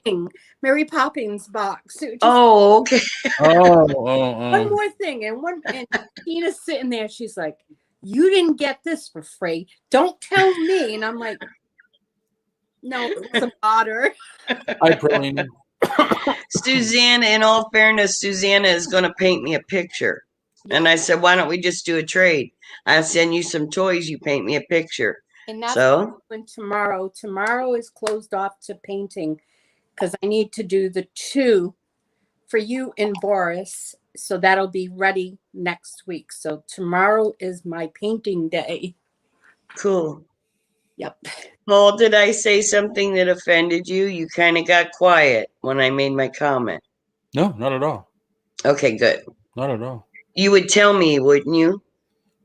Mary Poppins box. Oh, okay. One more thing. And Tina's sitting there. She's like, you didn't get this for free. Don't tell me. And I'm like, no, it's a otter. Hi, Pauline. Susanna, in all fairness, Susanna is going to paint me a picture. And I said, why don't we just do a trade? I'll send you some toys. You paint me a picture. And that's So when tomorrow is closed off to painting because I need to do the 2 for you and Boris. So that'll be ready next week. So tomorrow is my painting day. cool. Yep. Paul, did I say something that offended you? You kind of got quiet when I made my comment. No, not at all. Okay, good. Not at all. You would tell me, wouldn't you?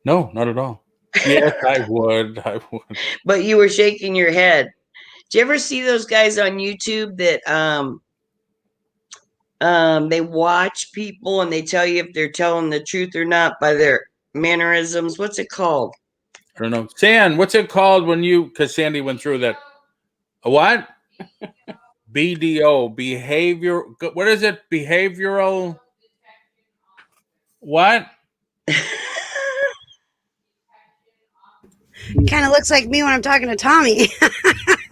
No, not at all. Yes, I would. I would. But you were shaking your head. Do you ever see those guys on YouTube that they watch people and they tell you if they're telling the truth or not by their mannerisms? What's it called? I don't know. San, what's it called when you, because Sandy went through that. A what? BDO, behavior. What is it? Behavioral. What? Kind of looks like me when I'm talking to Tommy.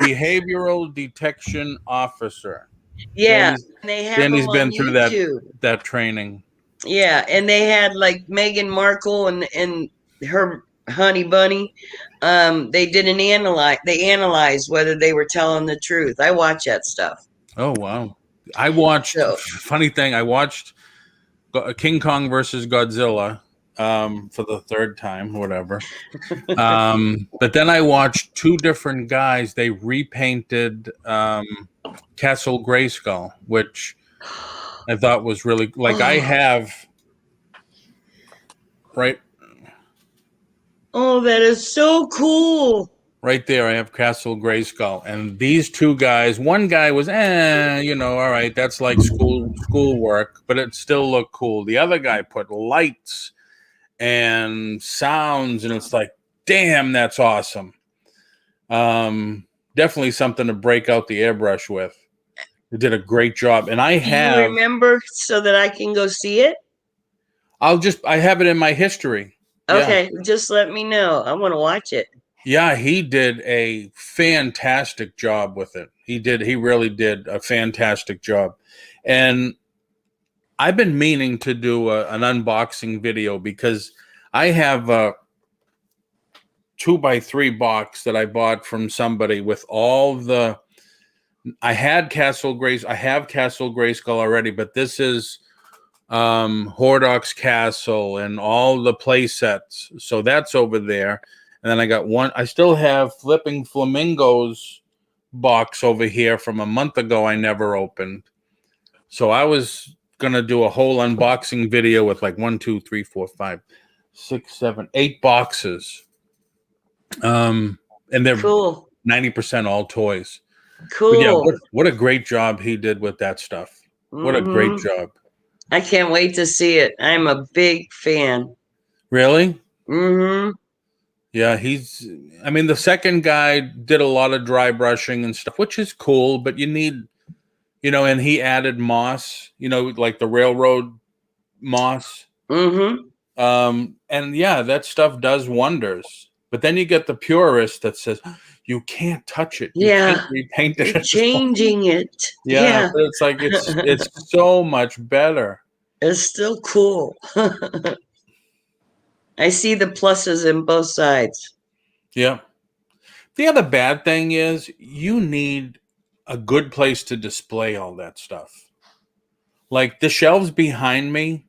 Behavioral detection officer. Yeah, they have Sandy's them been on through YouTube. that training. Yeah, and they had like Meghan Markle and her honey bunny. They did an analyze. They analyzed whether they were telling the truth. I watch that stuff. Oh wow! I watched. So- Funny thing, I watched King Kong versus Godzilla for the 3rd time, whatever. But then I watched 2 different guys. They repainted Castle Grayskull, which I thought was really like I have right Oh, that is so cool. right there. I have Castle Grayskull, and these 2 guys. One guy was, all right, that's like school work, but it still looked cool. The other guy put lights and sounds, and it's like, damn, that's awesome. Definitely something to break out the airbrush with. They did a great job, and I Do have. you remember so that I can go see it? I have it in my history. Okay, just let me know. I want to watch it. Yeah, he did a fantastic job with it. He really did a fantastic job. And I've been meaning to do an unboxing video because I have a 2x3 box that I bought from somebody with all the. I have Castle Grayskull already, but this is Hordok's Castle and all the play sets. So that's over there. And then I got one. I still have Flipping Flamingos box over here from a month ago I never opened. So I was going to do a whole unboxing video with like 1, 2, 3, 4, 5, 6, 7, 8 boxes. And they're Cool. 90% all toys. Cool. But yeah, what a great job he did with that stuff. What a great job. I can't wait to see it. I'm a big fan. Really? Mm-hmm. Yeah, the second guy did a lot of dry brushing and stuff, which is cool, but you need, and he added moss, like the railroad moss. Mm-hmm. And yeah, that stuff does wonders. But then you get the purist that says, you can't touch it. You can't repaint it. You're changing it. Yeah. But it's like, it's so much better. It's still cool. I see the pluses in both sides. Yeah. The other bad thing is you need a good place to display all that stuff. Like the shelves behind me,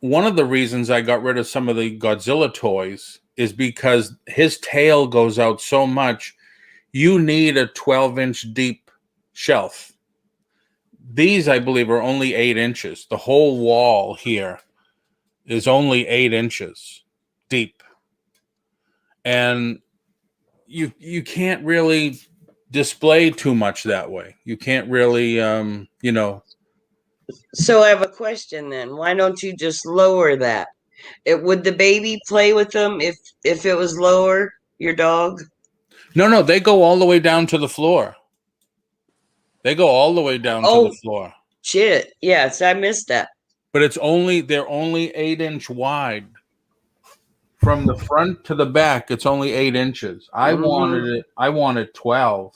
one of the reasons I got rid of some of the Godzilla toys is because his tail goes out so much. You need a 12-inch deep shelf. These, I believe, are only 8 inches. The whole wall here is only 8 inches deep. And you can't really display too much that way. You can't really, you know. So I have a question then. Why don't you just lower that? Would the baby play with them if it was lower, your dog? No, they go all the way down to the floor. They go all the way down to the floor. Shit. Yes, I missed that. But they're only 8-inch wide. From the front to the back, it's only 8 inches. I wanted 12.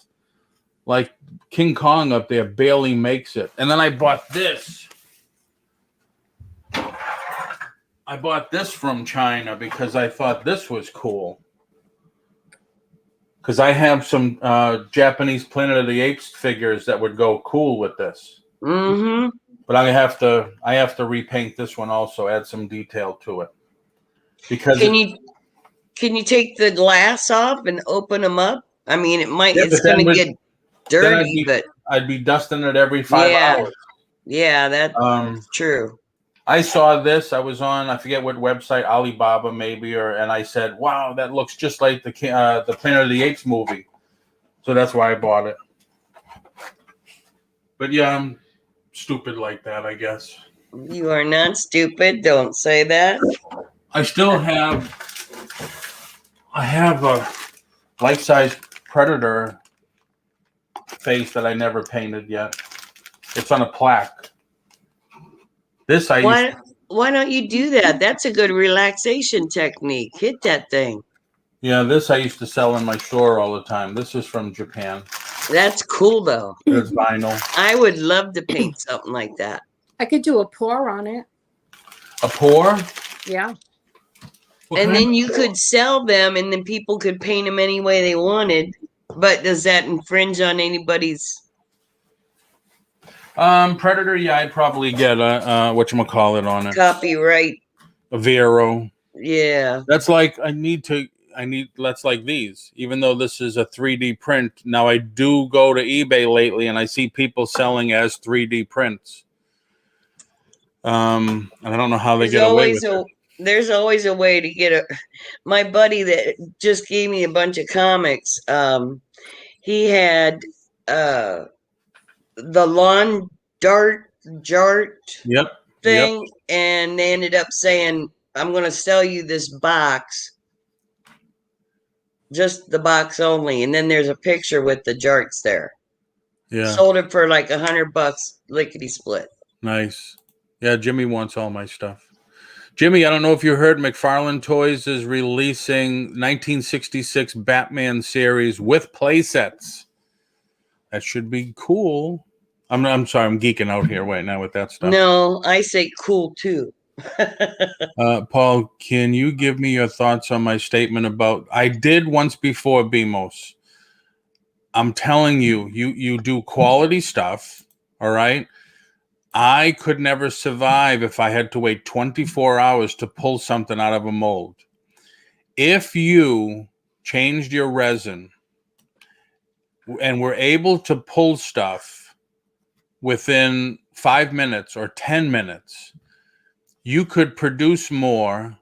Like King Kong up there barely makes it. And then I bought this. I bought this from China because I thought this was cool. Because I have some Japanese Planet of the Apes figures that would go cool with this. Mm-hmm. But I have to repaint this one also, add some detail to it. Because can you take the glass off and open them up? I mean, it's going to get dirty, but I'd be dusting it every 5 hours. Yeah, that's true. I saw this. I was on, I forget what website, Alibaba maybe, and I said, "Wow, that looks just like the Planet of the Apes movie." So that's why I bought it. But yeah, I'm stupid like that, I guess. You are not stupid. Don't say that. I have a life-size Predator face that I never painted yet. It's on a plaque. Why don't you do that? That's a good relaxation technique. Hit that thing. Yeah, this I used to sell in my store all the time. This is from Japan. That's cool, though. It's vinyl. I would love to paint something like that. I could do a pour on it. A pour? Yeah. And then you could sell them, and then people could paint them any way they wanted. But does that infringe on anybody's? Predator, yeah, I'd probably get a whatchamacallit on it. Copyright. A Vero. Yeah. That's like that's like these. Even though this is a 3D print, now I do go to eBay lately and I see people selling as 3D prints. And I don't know how they get away with it. There's always a way to get my buddy that just gave me a bunch of comics, he had the lawn jart thing, and they ended up saying, "I'm going to sell you this box, just the box only." And then there's a picture with the jarts there. Yeah, sold it for like $100, lickety split. Nice. Yeah, Jimmy wants all my stuff. Jimmy, I don't know if you heard, McFarlane Toys is releasing 1966 Batman series with playsets. That should be cool. I'm sorry, I'm geeking out here right now with that stuff. No, I say cool too. Paul, can you give me your thoughts on my statement about I did once before, BMOS. I'm telling you, you do quality stuff, all right? I could never survive if I had to wait 24 hours to pull something out of a mold. If you changed your resin and were able to pull stuff within 5 minutes or 10 minutes, you could produce more.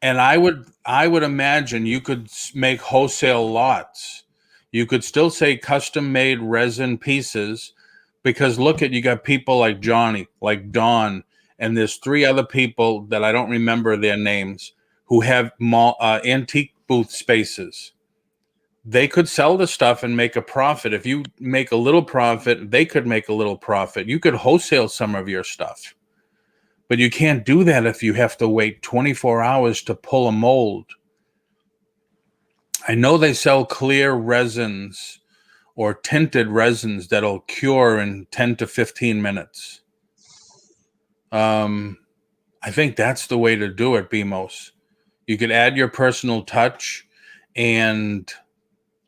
And I would imagine you could make wholesale lots. You could still say custom made resin pieces, because look at, you got people like Johnny, like Don, and there's 3 other people that I don't remember their names who have antique booth spaces. They could sell the stuff and make a profit. If you make a little profit, they could make a little profit. You could wholesale some of your stuff. But you can't do that if you have to wait 24 hours to pull a mold. I know they sell clear resins or tinted resins that'll cure in 10 to 15 minutes. I think that's the way to do it, BMOS. You could add your personal touch and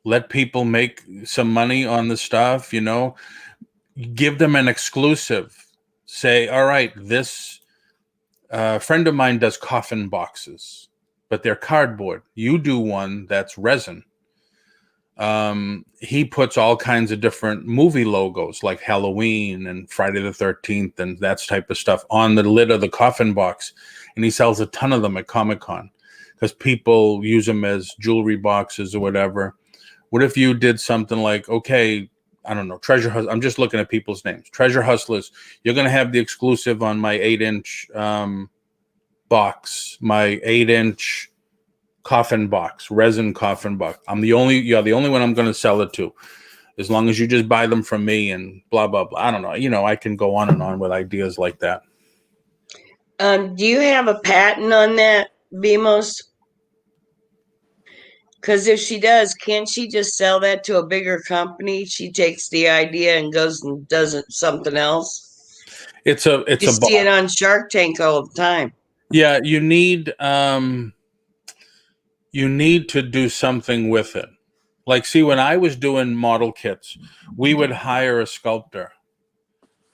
let people make some money on the stuff, you know. Give them an exclusive. Say, all right, this friend of mine does coffin boxes, but they're cardboard. You do one that's resin. he puts all kinds of different movie logos like Halloween and Friday the 13th and that type of stuff on the lid of the coffin box. And he sells a ton of them at Comic-Con because people use them as jewelry boxes or whatever. What if you did something like, okay, I don't know, Treasure Hustlers. I'm just looking at people's names. Treasure Hustlers. You're going to have the exclusive on my 8-inch box, my 8-inch coffin box, resin coffin box. You're the only one I'm going to sell it to, as long as you just buy them from me and blah, blah, blah. I don't know. You know, I can go on and on with ideas like that. Do you have a patent on that, Bemos? Because if she does, can't she just sell that to a bigger company? She takes the idea and goes and does it something else. You see it on Shark Tank all the time. Yeah, you need to do something with it. Like, see, when I was doing model kits, we would hire a sculptor,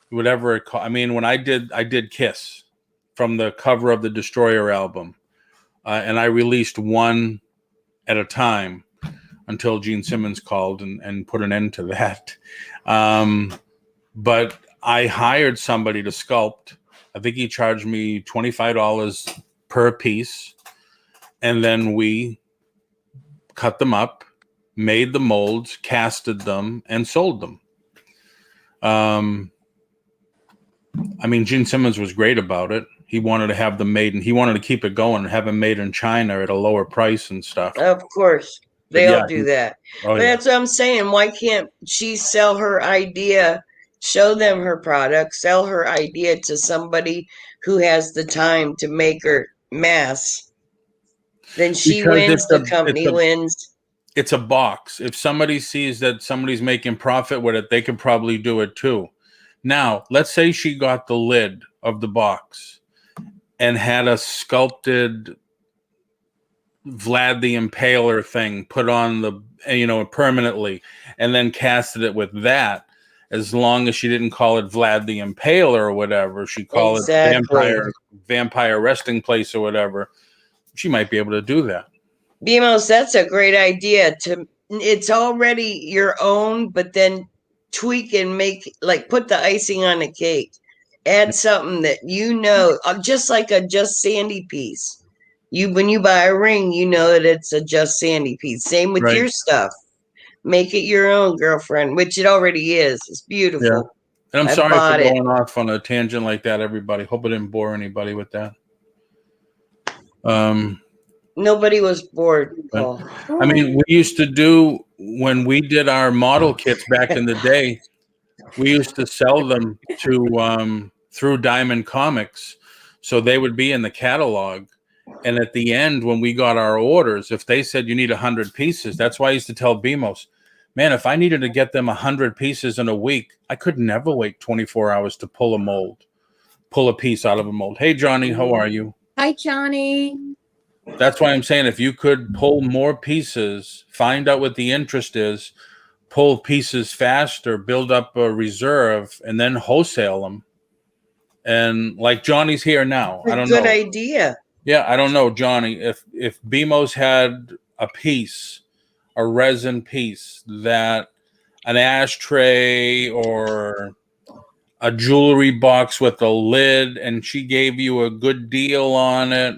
whatever it called. I mean, when I did Kiss from the cover of the Destroyer album, and I released one at a time until Gene Simmons called and put an end to that. But I hired somebody to sculpt. I think he charged me $25 per piece. And then we cut them up, made the molds, casted them, and sold them. I mean, Gene Simmons was great about it. He wanted to have them made, and he wanted to keep it going and have them made in China at a lower price and stuff. Of course, they all do that. But that's what I'm saying. Why can't she sell her idea, show them her product, sell her idea to somebody who has the time to make her mass? Then she wins, the company wins. It's a box. If somebody sees that somebody's making profit with it, they could probably do it too. Now, let's say she got the lid of the box and had a sculpted Vlad the Impaler thing put on the, permanently, and then casted it with that. As long as she didn't call it Vlad the Impaler or whatever, she called it vampire resting place or whatever, she might be able to do that. Bemos, that's a great idea. It's already your own, but then tweak and make, like, put the icing on the cake. Add something that just like a Just Sandy piece. When you buy a ring, you know that it's a Just Sandy piece. Same with your stuff. Make it your own, girlfriend, which it already is. It's beautiful. Yeah. And I'm sorry for going off on a tangent like that, everybody. Hope I didn't bore anybody with that. Nobody was bored, Paul. I mean, we used to do, when we did our model kits back in the day, we used to sell them to through Diamond Comics, so they would be in the catalog. And at the end, when we got our orders, if they said you need 100 pieces, that's why I used to tell Bemos, man, if I needed to get them 100 pieces in a week, I could never wait 24 hours to pull a piece out of a mold. Hey, Johnny, how are you? Hi, Johnny. That's why I'm saying, if you could pull more pieces, find out what the interest is, pull pieces faster, build up a reserve, and then wholesale them. And like Johnny's here now. I don't know. Good idea. Yeah, I don't know, Johnny. If Bemos had a piece, a resin piece, that an ashtray or a jewelry box with a lid, and she gave you a good deal on it,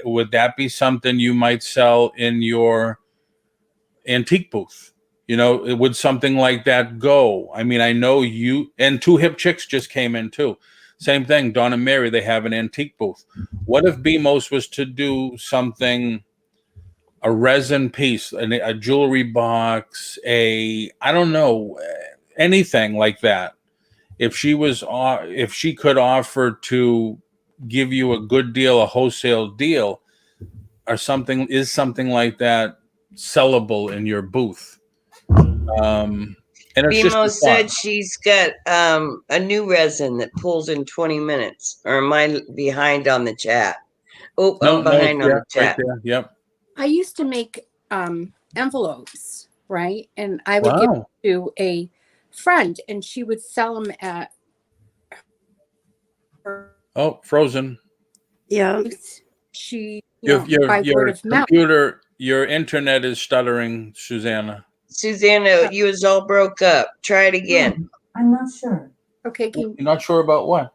would that be something you might sell in your antique booth? Would something like that go? I mean, I know you, and Two Hip Chicks just came in too. Same thing, Don and Mary, they have an antique booth. What if Bemos was to do something, a resin piece, a jewelry box, I don't know, anything like that? If she could offer to give you a good deal, a wholesale deal, or something like that sellable in your booth? And Bemo said she's got a new resin that pulls in 20 minutes. Or am I behind on the chat? Oh, I'm behind on the chat. Right there. Yep. I used to make envelopes, right? And I would give it to a friend, and she would sell them at frozen. Yeah. She your by word of mouth. computer Your internet is stuttering, Susanna. Susanna, you was all broke up. Try it again. I'm not sure. Okay, You're not sure about what?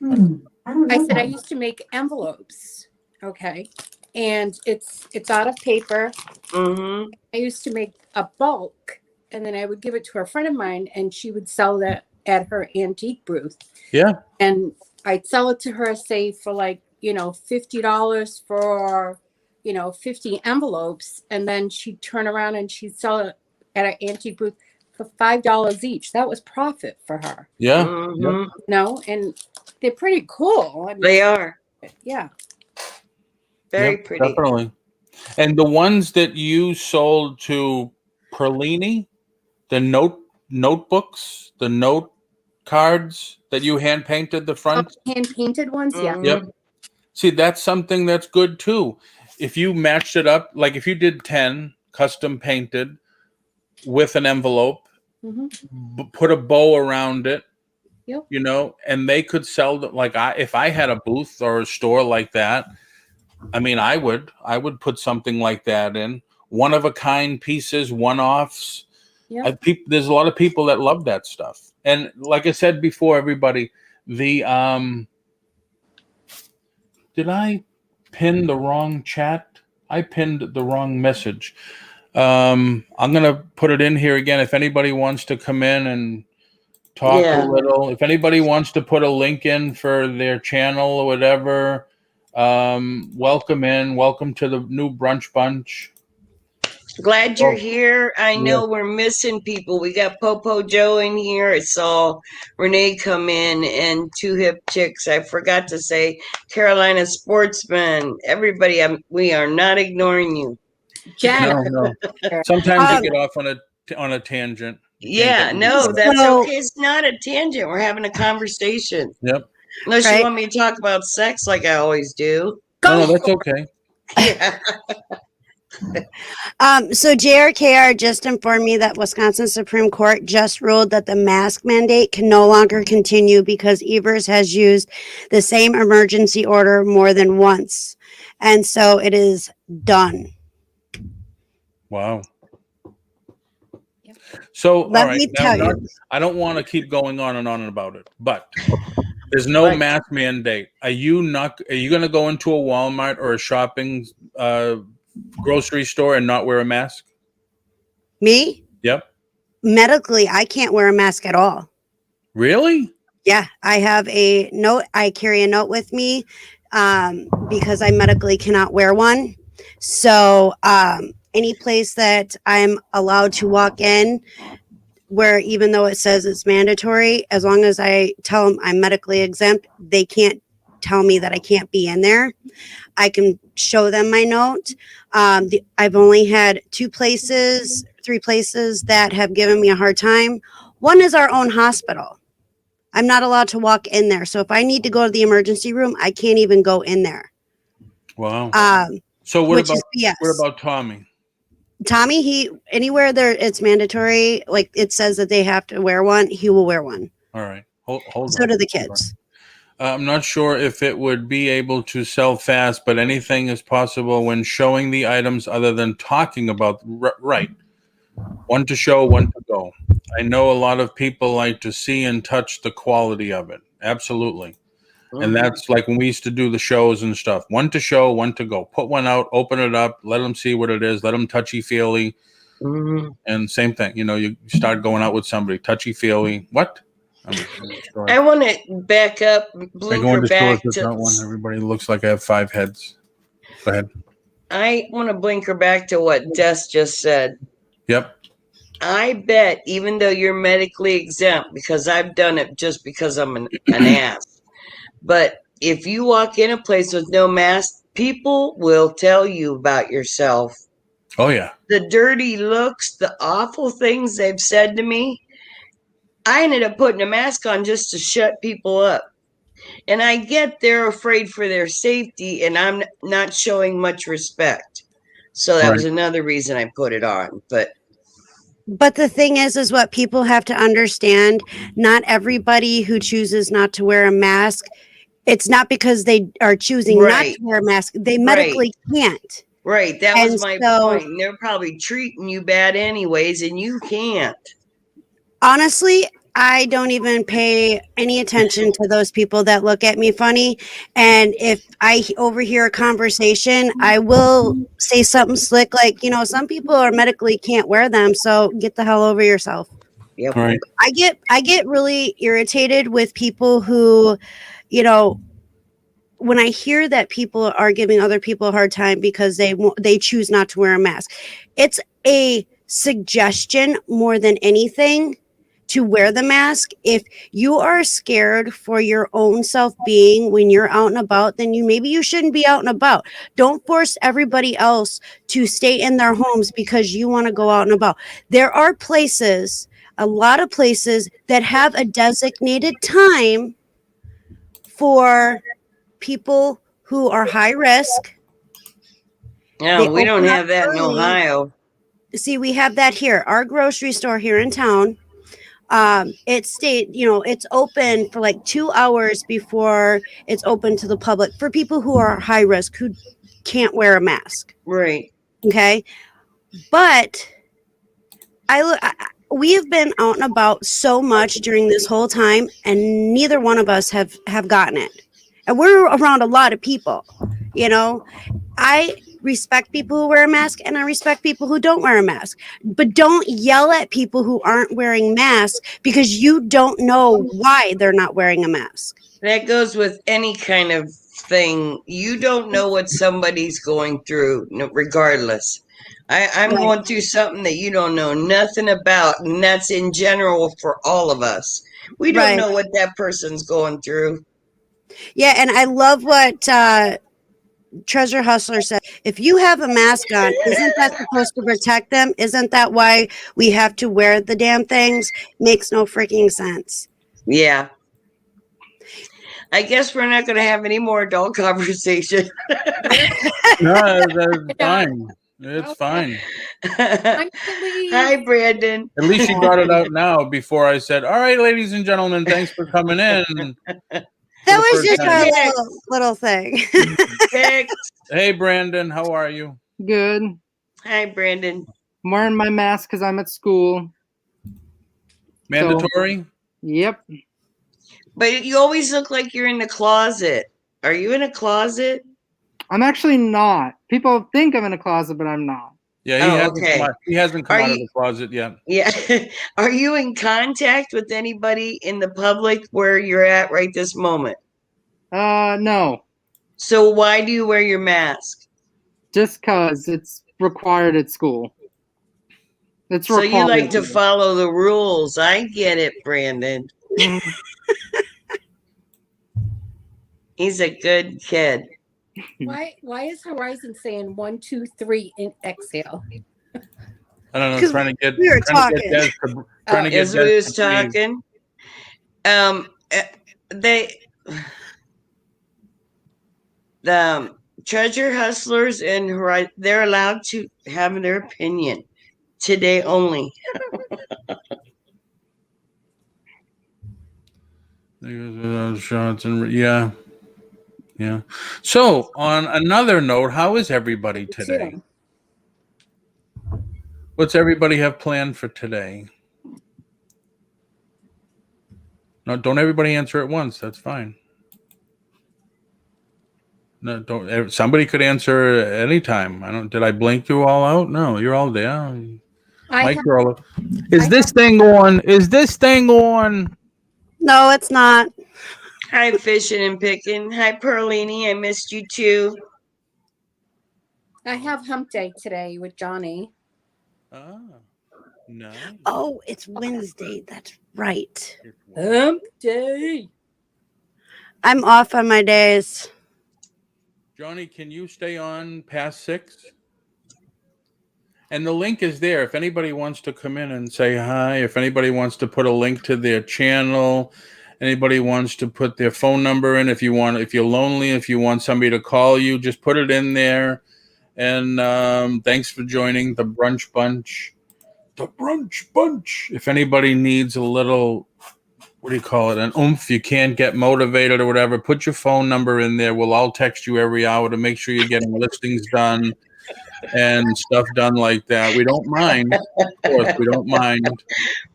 I don't know. I said I used to make envelopes. Okay, and it's out of paper. Mm-hmm. I used to make a bulk, and then I would give it to a friend of mine, and she would sell that at her antique booth. Yeah. And I'd sell it to her, say for like, $50 for, 50 envelopes. And then she'd turn around and she'd sell it at an antique booth for $5 each. That was profit for her. Yeah. Mm-hmm. And they're pretty cool. I mean, They are. Yeah. Very pretty. Definitely. And the ones that you sold to Perlini, the notebooks, the note cards that you hand painted the front. Hand painted ones. Yeah. Mhm. Yep. See, that's something that's good too. If you matched it up, like if you did 10 custom painted with an envelope, put a bow around it, Yep. And they could sell them. Like if I had a booth or a store like that, I mean, I would put something like that in. One of a kind pieces, one-offs. Yep. There's a lot of people that love that stuff. And like I said before, everybody, did I pin the wrong chat? I pinned the wrong message. I'm gonna put it in here again. If anybody wants to come in and talk a little, if anybody wants to put a link in for their channel or whatever, welcome in. Welcome to the new Brunch Bunch. Glad you're here. I know we're missing people. We got Popo Joe in here. I saw Renee come in and two hip chicks. I forgot to say Carolina Sportsman. Everybody, we are not ignoring you. Jen. No. Sometimes you get off on a tangent. Yeah, no, that's okay. It's not a tangent. We're having a conversation. Yep. Unless you want me to talk about sex like I always do. No, that's okay. Yeah. So JRKR just informed me that Wisconsin Supreme Court just ruled that the mask mandate can no longer continue because Evers has used the same emergency order more than once. And so it is done. Wow. So, Let all right, me tell you. I don't want to keep going on and on about it, but there's no mask mandate. Are you going to go into a Walmart or a shopping grocery store and not wear a mask? Me? Yep. Medically, I can't wear a mask at all. Really? Yeah, I have a note. I carry a note with me because I medically cannot wear one. So any place that I'm allowed to walk in, where even though it says it's mandatory, as long as I tell them I'm medically exempt, they can't tell me that I can't be in there. I can show them my note. I've only had 3 places that have given me a hard time. One is our own hospital. I'm not allowed to walk in there. So if I need to go to the emergency room, I can't even go in there. Wow. So what about Tommy? Tommy, anywhere there it's mandatory, like it says that they have to wear one, he will wear one. All right. Hold on. So do the kids. I'm not sure if it would be able to sell fast, but anything is possible when showing the items other than talking about, right. One to show, one to go. I know a lot of people like to see and touch the quality of it. Absolutely. And that's like when we used to do the shows and stuff. One to show, one to go. Put one out, open it up, let them see what it is, let them touchy-feely. And same thing, you start going out with somebody, touchy-feely. What? I want to back up, blinker back to one. Everybody looks like I have 5 heads. Go ahead. I want to blinker back to what Des just said. Yep. I bet, even though you're medically exempt, because I've done it just because I'm an ass. But if you walk in a place with no mask, people will tell you about yourself. Oh, yeah. The dirty looks, the awful things they've said to me. I ended up putting a mask on just to shut people up. And I get they're afraid for their safety, and I'm not showing much respect. So that was another reason I put it on. But the thing is what people have to understand, not everybody who chooses not to wear a mask It's not because they are choosing not to wear a mask. They medically can't. Right. That And was my so- point. They're probably treating you bad anyways, and you can't. Honestly, I don't even pay any attention to those people that look at me funny. And if I overhear a conversation, I will say something slick like, you know, some people are medically can't wear them, so get the hell over yourself. Yep. Right. I get really irritated with people who, you know, when I hear that people are giving other people a hard time because they choose not to wear a mask. It's a suggestion more than anything to wear the mask. If you are scared for your own self-being when you're out and about, then maybe you shouldn't be out and about. Don't force everybody else to stay in their homes because you want to go out and about. There are places, a lot of places that have a designated time for people who are high risk. No, we don't open up have that in early. Ohio. See, we have that here. Our grocery store here in town, it's open for like 2 hours before it's open to the public for people who are high risk, who can't wear a mask. Right. Okay. But we have been out and about so much during this whole time, and neither one of us have gotten it. And we're around a lot of people, you know. I respect people who wear a mask, and I respect people who don't wear a mask. But don't yell at people who aren't wearing masks because you don't know why they're not wearing a mask. That goes with any kind of thing. You don't know what somebody's going through, regardless. I'm Right. going through something that you don't know nothing about, and that's in general for all of us. We don't Right. know what that person's going through. Yeah, and I love what Treasure Hustler said. If you have a mask on, isn't that supposed to protect them? Isn't that why we have to wear the damn things? Makes no freaking sense. Yeah. I guess we're not going to have any more adult conversation. No, that's fine. It's fine. Hi, Brandon. At least you got it out now before I said, all right, ladies and gentlemen, thanks for coming in. That was just our time. little thing. Hey, Brandon, how are you? Good. Hi, Brandon. I'm wearing my mask because I'm at school. Mandatory? So, yep. But you always look like you're in the closet. Are you in a closet? I'm actually not. People think I'm in a closet, but I'm not. Yeah, he hasn't come out of the closet yet. Yeah. Are you in contact with anybody in the public where you're at right this moment? No. So why do you wear your mask? Just because it's required at school. It's so required. You like to follow the rules. I get it, Brandon. He's a good kid. Why is Horizon saying 1, 2, 3 and exhale? I don't know. Trying to get. We were talking. As we was talking, the treasure hustlers and they're allowed to have their opinion today only. Shots and yeah. So, on another note, how is everybody today? What's everybody have planned for today? No, don't everybody answer at once. That's fine. No, don't. Somebody could answer anytime. Did I blink you all out? No, you're all there. Is this thing on? Is this thing on? No, it's not. Hi, Fishing and Picking. Hi, Perlini. I missed you too. I have hump day today with Johnny. No. Oh, it's Wednesday. That's right. Hump day. I'm off on my days. Johnny, can you stay on past 6? And the link is there. If anybody wants to come in and say hi, if anybody wants to put a link to their channel, anybody wants to put their phone number in, if you're lonely, if you want somebody to call you, just put it in there. And thanks for joining the Brunch Bunch. The Brunch Bunch. If anybody needs a little what do you call it? An oomph. You can't get motivated or whatever. Put your phone number in there. We'll all text you every hour to make sure you're getting listings done and stuff done like that. We don't mind. Of course, we don't mind.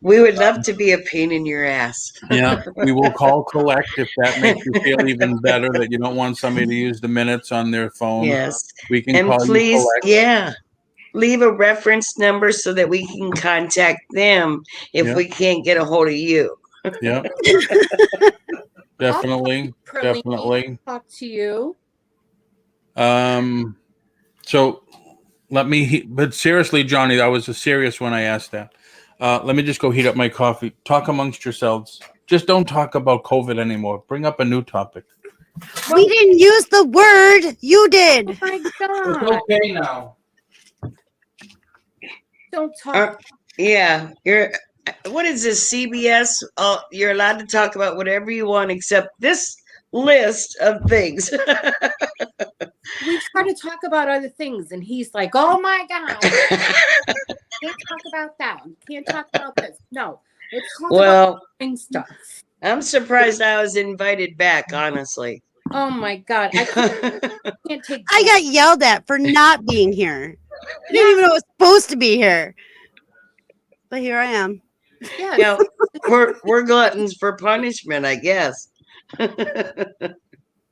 We would love to be a pain in your ass. Yeah, we will call collect if that makes you feel even better that you don't want somebody to use the minutes on their phone. Yes. We can And call please, you collect. yeah, leave a reference number so that we can contact them if Yeah. we can't get a hold of you. Yeah. Definitely. Pearline, Definitely. talk to you. So but seriously, Johnny, that was a serious when I asked that. Let me just go heat up my coffee. Talk amongst yourselves. Just don't talk about COVID anymore. Bring up a new topic. We didn't use the word. You did. Oh my It's God. okay now. Don't talk. Yeah, what is this, CBS? Oh, you're allowed to talk about whatever you want except this list of things. We try to talk about other things, and he's like, "Oh my God, can't talk about that. Can't talk about this. No, let's talk about stuff." I'm surprised I was invited back, honestly. Oh my God, I can't take. I got yelled at for not being here. I didn't even know I was supposed to be here, but here I am. Yes. You know, we're gluttons for punishment, I guess.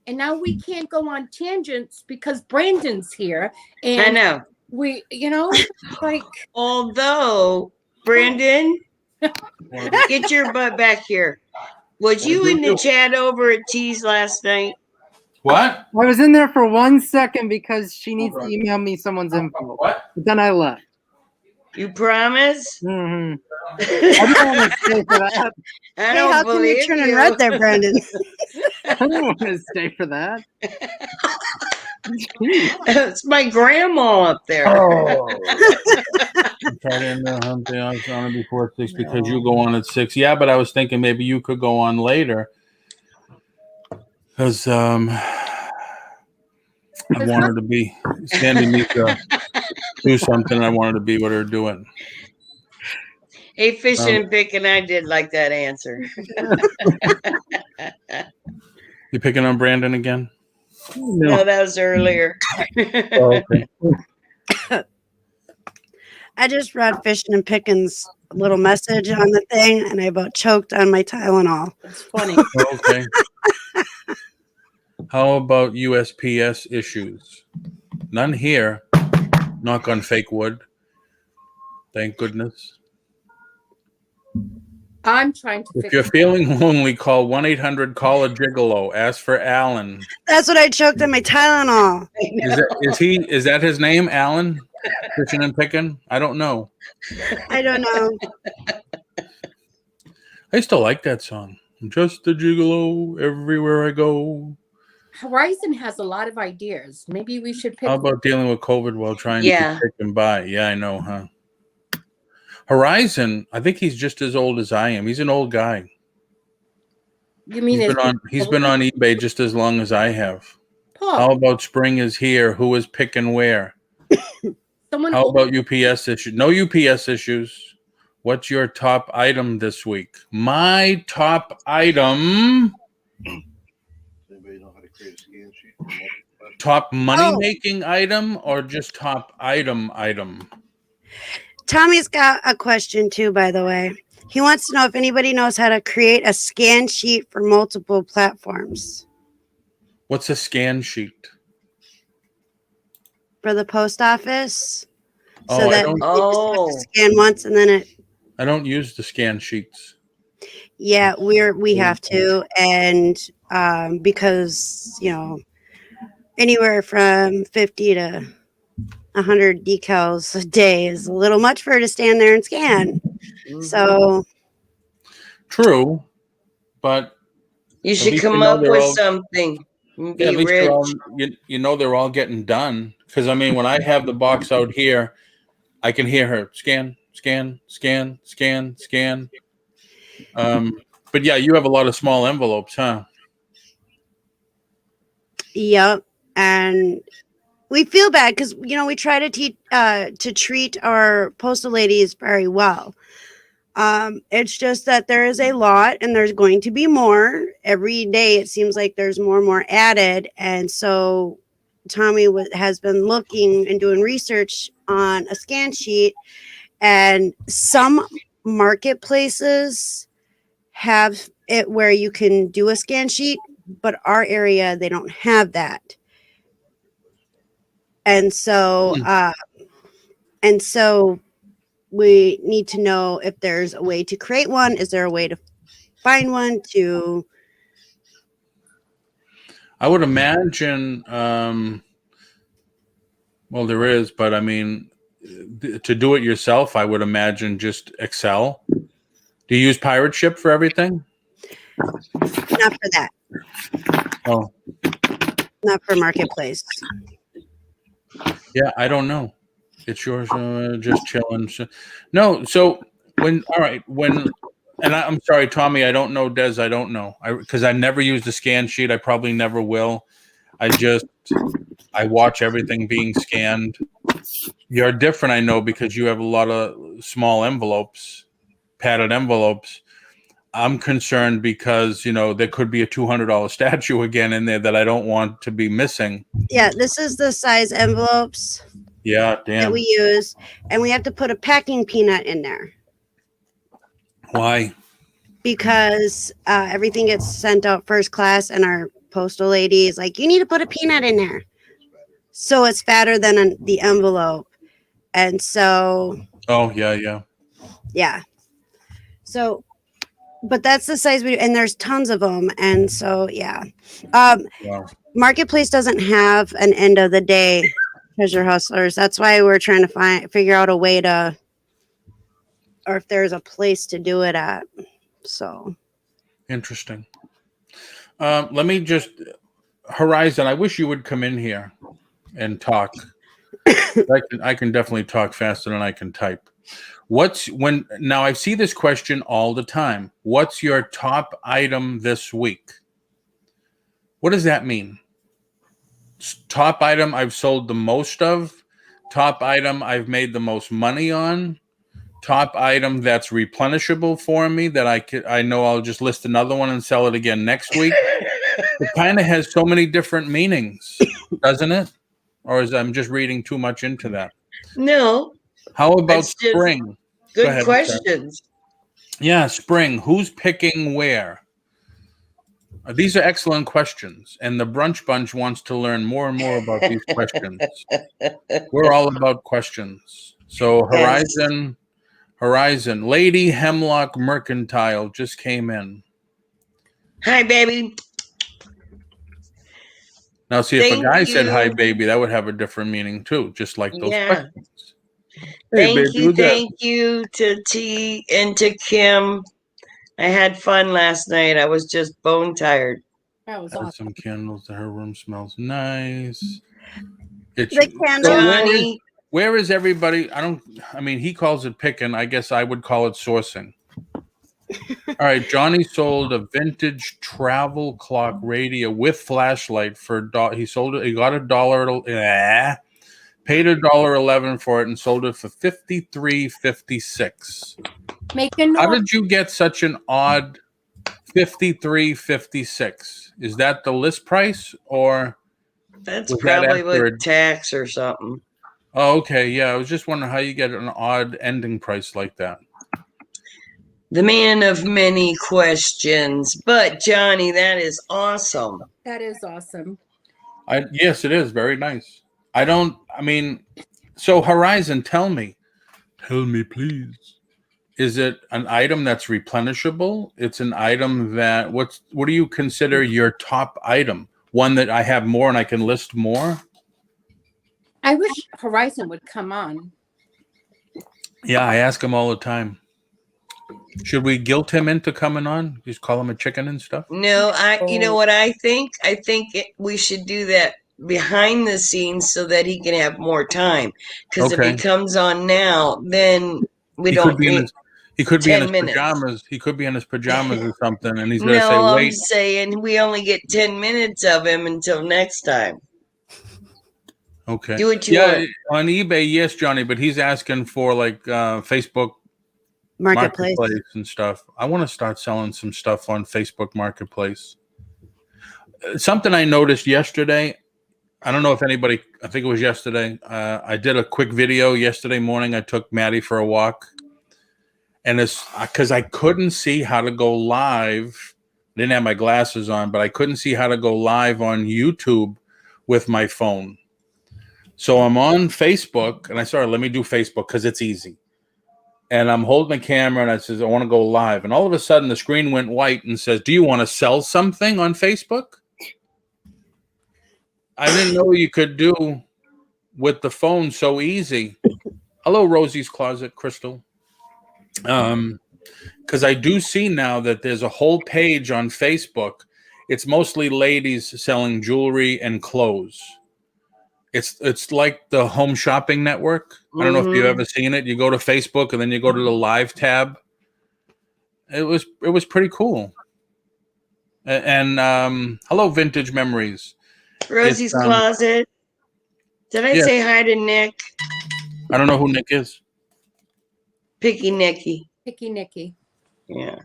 And now we can't go on tangents because Brandon's here, and I know. we, like. Although, Brandon, get your butt back here. Was you in the chat over at T's last night? What? I was in there for 1 second because she needs to email me someone's info. What? But then I left. You promise? Mm-hmm. I don't want to stay for that. I Hey, don't how come you're believe turning you. red there, Brandon? I don't want to stay for that. It's my grandma up there. Oh. Try to end the hump day on before 6 because you go on at 6. Yeah, but I was thinking maybe you could go on later. Because I wanted to be Sandy needs to do something. I wanted to be with her doing. Hey, Fishing and Picking, I did like that answer. You picking on Brandon again? No, that was earlier. Oh, okay. I just read Fishing and Pickens' little message on the thing, and I about choked on my Tylenol. It's funny. Okay. How about USPS issues? None here. Knock on fake wood. Thank goodness. I'm trying to. If you're feeling lonely, call 1-800-CALL-A-GIGOLO. Ask for Alan. That's what I choked on my Tylenol. Is that his name, Alan? Fishing and Picking? I don't know. I don't know. I used to like that song. I'm just a gigolo everywhere I go. Horizon has a lot of ideas. Maybe we should pick. How about dealing with COVID while trying to pick and buy? Yeah, I know, huh? Horizon, I think he's just as old as I am. He's an old guy. You mean he's been on eBay just as long as I have. Paul. How about spring is here? Who is picking where? How about UPS issues? No UPS issues. What's your top item this week? My top item. Anybody know how to create a scan sheet? Top money-making item or just top item? Tommy's got a question too, by the way. He wants to know if anybody knows how to create a scan sheet for multiple platforms. What's a scan sheet? For the post office. Oh, so that you just have to scan once and then it. I don't use the scan sheets. Yeah, we have to, and because anywhere from 50 to 100 decals a day is a little much for her to stand there and scan. So true, but you should come up with something. Yeah, at least they're all getting done. Because I mean, when I have the box out here, I can hear her scan. But yeah, you have a lot of small envelopes, huh? Yep, and we feel bad because we try to treat our postal ladies very well. It's just that there is a lot and there's going to be more every day. It seems like there's more and more added. And so Tommy has been looking and doing research on a scan sheet, and some marketplaces have it where you can do a scan sheet, but our area, they don't have that. And so, we need to know if there's a way to create one. Is there a way to find one to? I would imagine, well, there is, but I mean, to do it yourself, I would imagine just Excel. Do you use Pirate Ship for everything? Not for that. Oh, Not for marketplace. yeah, I don't know. It's yours, just chilling. No, so when, all right, when, and I'm sorry, Tommy, I don't know, Des, I don't know. Because I never used a scan sheet. I probably never will. I watch everything being scanned. You're different, I know, because you have a lot of small envelopes, padded envelopes. I'm concerned because, there could be a $200 statue again in there that I don't want to be missing. Yeah, this is the size envelopes. Yeah, damn. That we use, and we have to put a packing peanut in there. Why? Because everything gets sent out first class, and our postal lady is like, you need to put a peanut in there. So it's fatter than the envelope. And so. Oh, yeah. Yeah. So, but that's the size and there's tons of them. And so, yeah. Wow. Marketplace doesn't have an end of the day treasure hustlers. That's why we're trying to figure out a way to, or if there's a place to do it at. So interesting. Let me just, Horizon, I wish you would come in here and talk. I can definitely talk faster than I can type. Now I see this question all the time. What's your top item this week? What does that mean? Top item I've sold the most of, top item I've made the most money on, top item that's replenishable for me that I know I'll just list another one and sell it again next week. It kind of has so many different meanings, doesn't it? Or I'm just reading too much into that? No. How about spring? Good questions. Yeah, spring. Who's picking where? These are excellent questions, and the Brunch Bunch wants to learn more and more about these questions. We're all about questions. So Horizon, Lady Hemlock Mercantile just came in. Hi, baby. Now, see, if a guy said hi, baby, that would have a different meaning too, just like those questions. Hey, thank you to T and to Kim. I had fun last night. I was just bone tired. That was awesome. Some candles. Her room smells nice. Johnny. Where is everybody? He calls it picking. I guess I would call it sourcing. All right. Johnny sold a vintage travel clock radio with flashlight for he sold it. He got $1. Paid $1.11 for it and sold it for $53.56. How did you get such an odd $53.56? Is that the list price or? That's probably with tax or something. Oh, okay. Yeah, I was just wondering how you get an odd ending price like that. The man of many questions, but Johnny, that is awesome. That is awesome. Yes, it is very nice. So Horizon, tell me, please. Is it an item that's replenishable? It's an item that what do you consider your top item? One that I have more and I can list more? I wish Horizon would come on. Yeah, I ask him all the time. Should we guilt him into coming on? Just call him a chicken and stuff? No, you know what I think? I think we should do that behind the scenes so that he can have more time. Because if he comes on now, then he could be in his pajamas. He could be in his pajamas or something, and he's going to say, "Wait." I'm saying we only get 10 minutes of him until next time. Okay. Do what you want. On eBay, yes, Johnny, but he's asking for like Facebook Marketplace. and stuff. I want to start selling some stuff on Facebook Marketplace. Something I noticed yesterday. I don't know if anybody, I think it was yesterday. I did a quick video yesterday morning. I took Maddie for a walk. And it's because I couldn't see how to go live. I didn't have my glasses on, but I couldn't see how to go live on YouTube with my phone. So I'm on Facebook, and I started, let me do Facebook because it's easy. And I'm holding the camera, and I says, I want to go live. And all of a sudden, the screen went white and says, do you want to sell something on Facebook? I didn't know you could do with the phone so easy. Hello, Rosie's Closet, Crystal. Because I do see now that there's a whole page on Facebook. It's mostly ladies selling jewelry and clothes. It's like the Home Shopping Network. I don't know if you've ever seen it. You go to Facebook and then you go to the live tab. It was pretty cool. And hello, Vintage Memories. Rosie's Closet. Did I say hi to Nick? I don't know who Nick is. Picky Nicky. Picky Nicky. Yeah.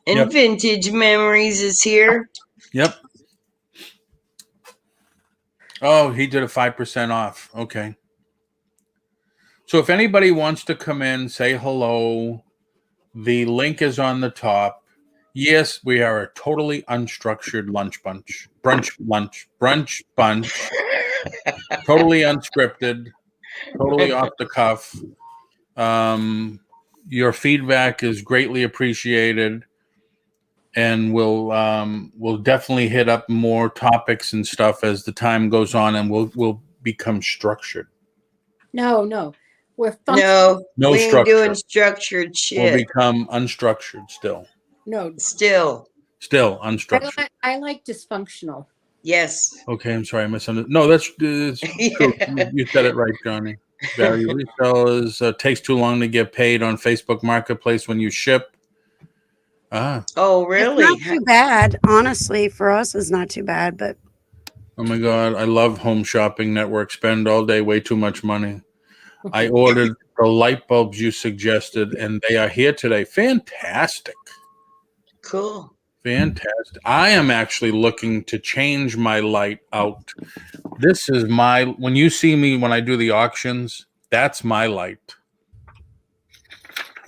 And Vintage Memories is here. Yep. Oh, he did a 5% off. Okay. So if anybody wants to come in, say hello. The link is on the top. Yes, we are a totally unstructured brunch bunch. Totally unscripted, totally off the cuff. Your feedback is greatly appreciated, and we'll definitely hit up more topics and stuff as the time goes on, and we'll become structured. No, we're no we structure. ain't doing structured shit. We'll become unstructured still. No, still unstructured. I like dysfunctional. Yes. Okay, I'm sorry, I misunderstood. No, that's true. You said it right, Johnny. Value resellers takes too long to get paid on Facebook Marketplace when you ship. Oh, really? It's not too bad. Honestly, for us, it's not too bad. But oh my God, I love Home Shopping Network. Spend all day, way too much money. I ordered the light bulbs you suggested, and they are here today. Fantastic. Cool. Fantastic. I am actually looking to change my light out. This is when you see me when I do the auctions, that's my light.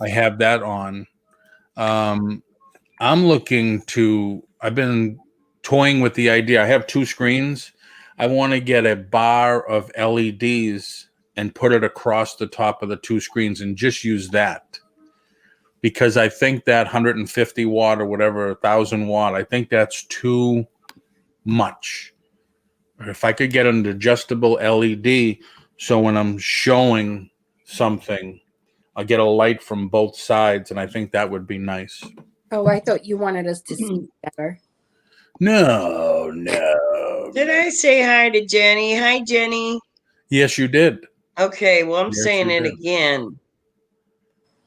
I have that on. I've been toying with the idea. I have 2 screens. I want to get a bar of LEDs and put it across the top of the 2 screens and just use that. Because I think that 150 watt or whatever, 1,000 watt, I think that's too much. Or if I could get an adjustable LED, so when I'm showing something, I get a light from both sides, and I think that would be nice. Oh, I thought you wanted us to see better. No. Did I say hi to Jenny? Hi, Jenny. Yes, you did. Okay, well, I'm saying it again.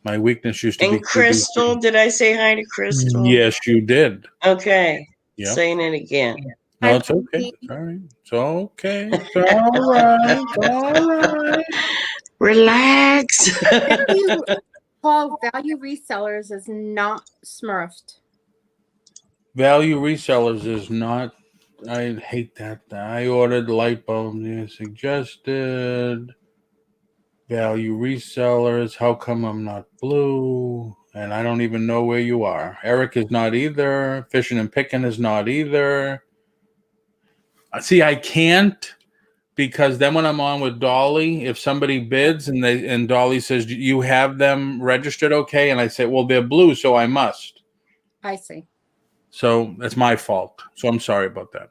My weakness used to be. And Crystal, did I say hi to Crystal? Yes, you did. Okay. Yep. Saying it again. No, it's okay. All right. It's okay. It's all right. It's all right. Relax. Paul, Value Resellers is not smurfed. Value Resellers is not. I hate that. I ordered light bulbs you suggested. Value Resellers. How come I'm not blue? And I don't even know where you are. Eric is not either. Fishing and Picking is not either. See, I can't, because then when I'm on with Dolly, if somebody bids and Dolly says, you have them registered okay? And I say, well, they're blue, so I must. I see. So that's my fault. So I'm sorry about that.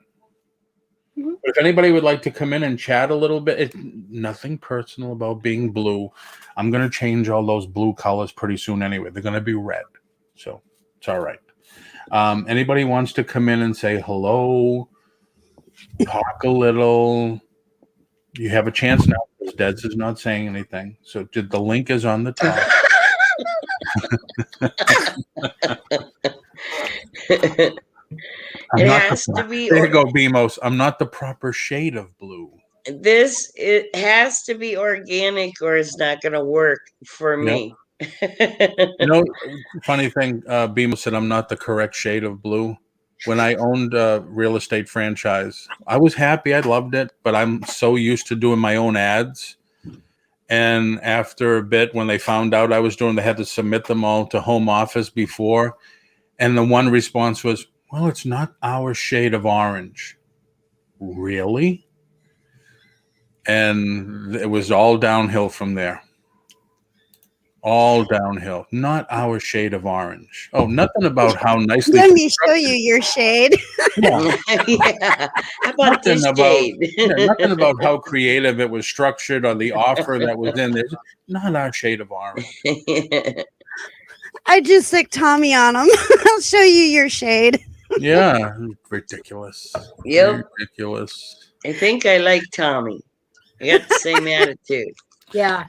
Mm-hmm. But if anybody would like to come in and chat a little bit, nothing personal about being blue. I'm going to change all those blue colors pretty soon anyway. They're going to be red. So it's all right. Anybody wants to come in and say hello, talk a little, you have a chance now because Deds is not saying anything. So the link is on the top. There you go, BMOS. I'm not the proper shade of blue. It has to be organic or it's not going to work for me. You know, funny thing, BMO said I'm not the correct shade of blue. When I owned a real estate franchise, I was happy. I loved it, but I'm so used to doing my own ads. And after a bit, when they found out I was doing, they had to submit them all to home office before. And the one response was, well, it's not our shade of orange. Really? And it was all downhill from there. All downhill. Not our shade of orange. Oh, nothing about how nicely. Let me show you your shade. Yeah. Yeah. How about this shade? Nothing about how creative it was structured or the offer that was in there. Not our shade of orange. I just sick Tommy on him. I'll show you your shade. Yeah, ridiculous. Yep. Ridiculous. I think I like Tommy. I got the same attitude. Yeah.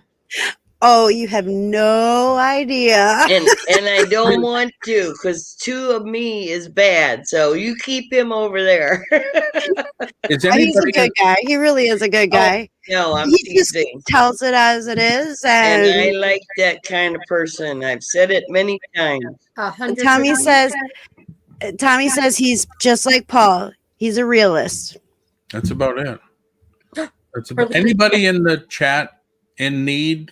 Oh, you have no idea. And I don't want to, because 2 of me is bad. So you keep him over there. Is He's a anybody good guy. He really is a good guy. No, I'm He just teasing. tells it as it is. And I And like that kind of person. I've said it many times. 100%. Tommy says he's just like Paul. He's a realist. That's about it. That's about anybody in the chat in need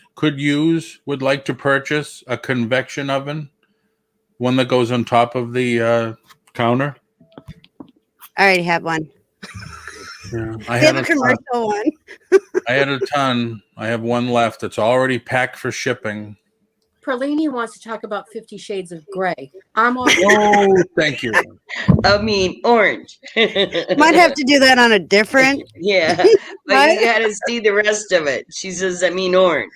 would like to purchase a convection oven, one that goes on top of the counter. I already have one. Yeah, I have a commercial one. I had a ton. I have one left. It's already packed for shipping. Perlini wants to talk about 50 Shades of Grey. I'm on. Oh, thank you. I mean, orange. Might have to do that on a different. Yeah, but Right? you got to see the rest of it. She says, I mean, orange.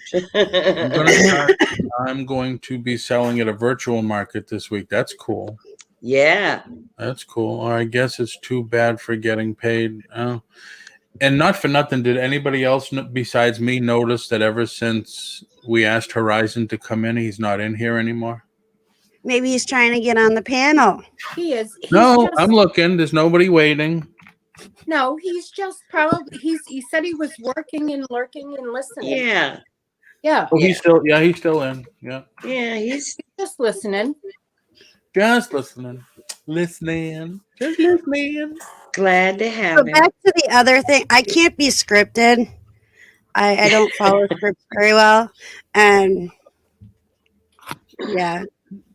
I'm going to be selling at a virtual market this week. That's cool. Yeah. That's cool. Or I guess it's too bad for getting paid. And not for nothing, did anybody else besides me notice that ever since we asked Horizon to come in, he's not in here anymore? Maybe he's trying to get on the panel. He is. No, I'm looking. There's nobody waiting. No, he's just probably. He said he was working and lurking and listening. Yeah. Yeah. Oh, he's still in. Yeah. Yeah, he's just listening. Just listening. Listening. Just listening. Glad to have So him. back to the other thing. I can't be scripted. I don't follow scripts very well. And yeah.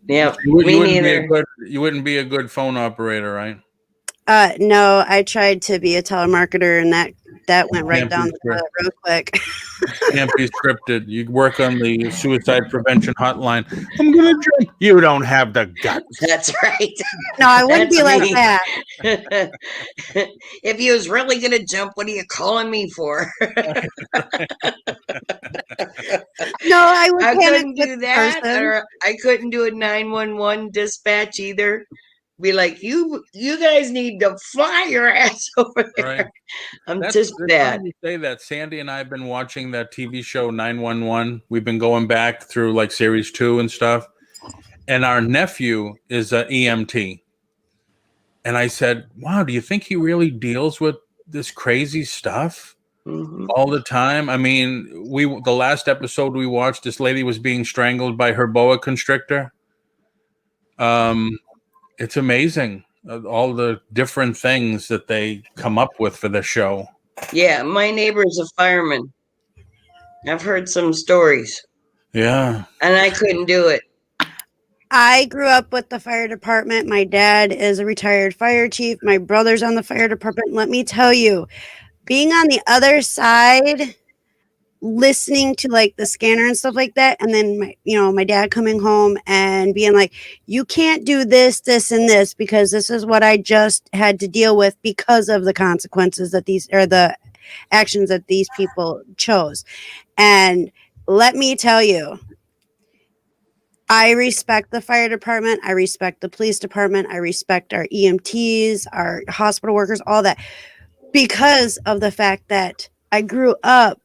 Yeah. You wouldn't be a good phone operator, right? No, I tried to be a telemarketer and that went right down the toilet real quick. Can't be scripted. You work on the suicide prevention hotline. I'm gonna drink. You don't have the guts. That's right. No, I wouldn't be like that. If he was really gonna jump, what are you calling me for? No, I would I panic couldn't with do the that, person. or I couldn't do a 911 dispatch either. Be like, you guys need to fly your ass over there. Right. I'm That's just bad. funny you say that. Sandy and I have been watching that TV show 911. We've been going back through like series 2 and stuff. And our nephew is an EMT. And I said, wow, do you think he really deals with this crazy stuff all the time? I mean, the last episode we watched, this lady was being strangled by her boa constrictor. It's amazing, all the different things that they come up with for the show. Yeah, my neighbor's a fireman. I've heard some stories. Yeah. And I couldn't do it. I grew up with the fire department. My dad is a retired fire chief. My brother's on the fire department. Let me tell you, being on the other side, listening to like the scanner and stuff like that, and then my dad coming home and being like, you can't do this, and this, because this is what I just had to deal with because of the consequences that the actions that these people chose. And let me tell you, I respect the fire department. I respect the police department. I respect our EMTs, our hospital workers, all that, because of the fact that I grew up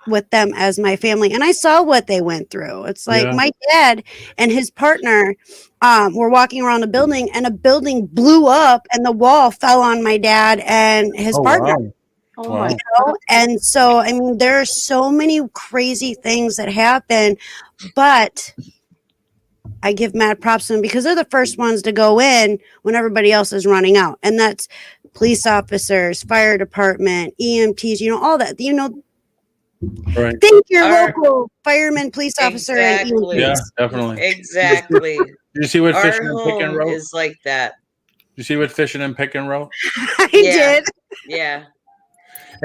with them as my family and I saw what they went through. It's like my dad and his partner were walking around a building and a building blew up and the wall fell on my dad and his partner. Wow. Oh Wow. my know? And so, I mean, there are so many crazy things that happen, but I give mad props to them because they're the first ones to go in when everybody else is running out. And that's police officers, fire department, EMTs, all that, Right. thank your Our- local fireman, police officer, Exactly. Yeah, and EMTs. definitely. Exactly. Did you see what Our Fishing and Picking home wrote? is like that. Did you see what Fishing and Picking wrote? I Yeah. did. Yeah.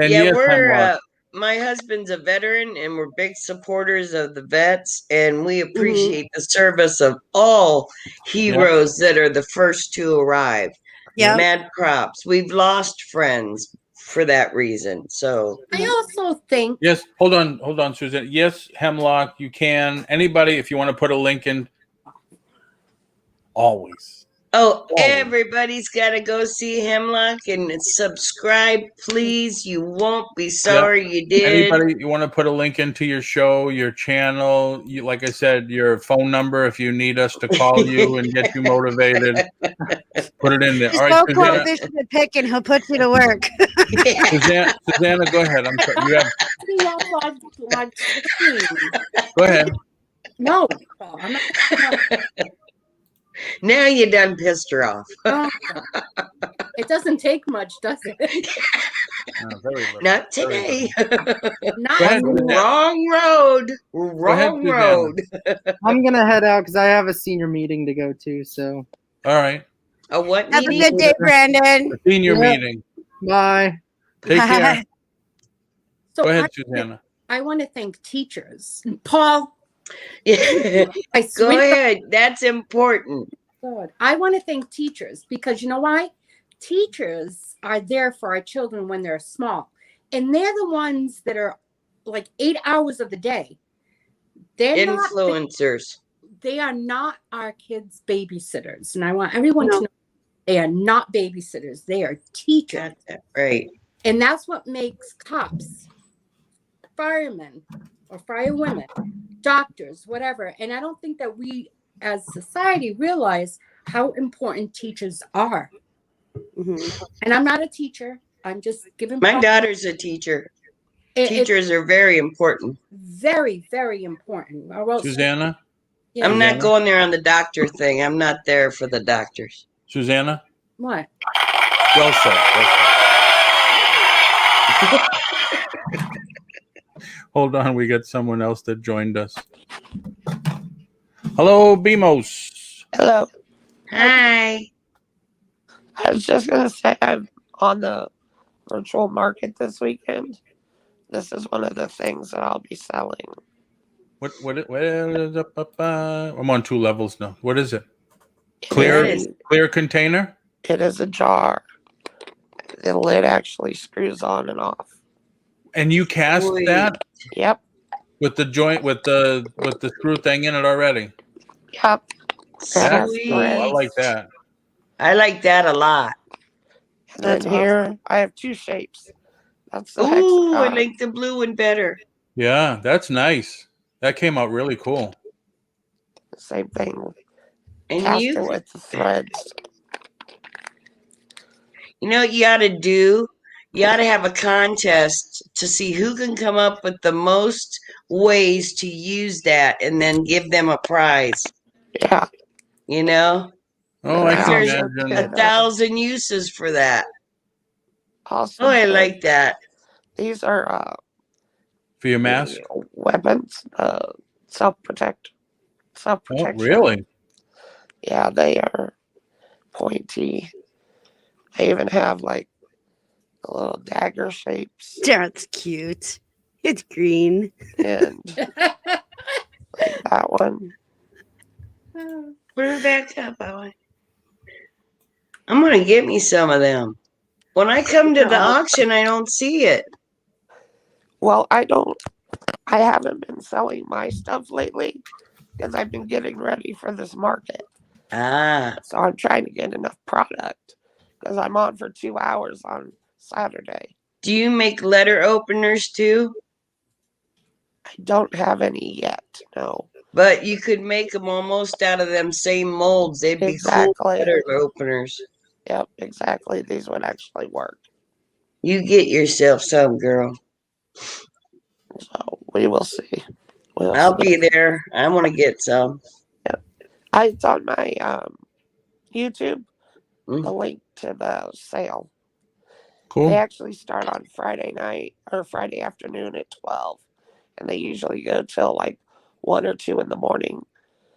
And Yeah, yes, we're Hemlock. my husband's a veteran and we're big supporters of the vets and we Mm-hmm. appreciate the service of all heroes that are the first to arrive. Yep. Mad props. We've lost friends for that reason. So I also think Yes, hold on, Suzanne. Yes, Hemlock, you can. Anybody, if you want to put a link in, always. everybody's got to go see Hemlock and subscribe, please. You won't be sorry you did. Anybody, you want to put a link into your show, your channel, like I said, your phone number if you need us to call you and get you motivated. Put it in there. Just All right, go call Susanna, Fish and Pick and he'll put you to work. Susanna, go ahead. I'm sorry. You have. getting off live stream. Go ahead. No, Paul, I'm not. Now you done pissed her off. Oh, it doesn't take much, does it? Very little. Not Very today. Not Go ahead, Susanna. Wrong road. ahead, Wrong Susanna. road. I'm gonna head out because I have a senior meeting to go to. So All right. A what Have a meeting? good day, Brandon. The senior Yeah. meeting. bye. Take care. so. Go ahead, Susanna. I want to thank teachers, Paul. Yeah. I Go swear to ahead. That's important. God, I want to thank teachers because you know why? Teachers are there for our children when they're small, and they're the ones that are like 8 hours of the day. They're not. Influencers. They are not our kids' babysitters, and I want everyone No. to know they are not babysitters. They are teachers, Got that right. and that's what makes cops, firemen, or firewomen, doctors, whatever. And I don't think that we, as society, realize how important teachers are. Mhm. And I'm not a teacher. I'm just giving. My daughter's a teacher. It's Teachers are very important. very, very important. I wrote. Susanna? Yeah. I'm not Susanna? going there on the doctor thing. I'm not there for the doctors. Susanna? What? Well said. Hold on, we got someone else that joined us. Hello, Bemos. Hello. Hi. I was just going to say I'm on the virtual market this weekend. This is one of the things that I'll be selling. What is up? I'm on 2 levels now. What is it? It Clear is- clear container? It is a jar. The lid actually screws on and off. And you cast Sweet. that Yep. with the joint with the screw thing in it already. Yep. That's Sweet. I like that. I like that a lot. And then That's here I have 2 shapes. That's the Ooh, I hexagon. like the blue one better. Yeah, that's nice. That came out really cool. Same thing. And Cast you, it with the threads. you know what you ought to do? You ought to have a contest to see who can come up with the most ways to use that and then give them a prize. Yeah. You know? Oh, I can There's imagine. 1,000 uses for that. Also, Oh, I like that. these are For your mask? weapons. Self-protect. Oh, Self-protection. really? Yeah, they are pointy. They even have like the little dagger shapes That's cute. It's green. and like that one. Put her back up, Owen. I'm going to get me some of them. When I come to the auction, I don't see it. Well, I haven't been selling my stuff lately because I've been getting ready for this market. Ah, So I'm trying to get enough product because I'm on for 2 hours on Saturday. do you make letter openers too? I don't have any yet. No. But you could make them almost out of them same molds. They'd be cool Exactly. letter openers. Yep, exactly. These would actually work. You get yourself some, girl. So we will see. I'll be there. I want to get some. It's on my YouTube, Mm. the link to the sale. Cool. They actually start on Friday night or Friday afternoon at 12, and they usually go till like 1 or 2 in the morning.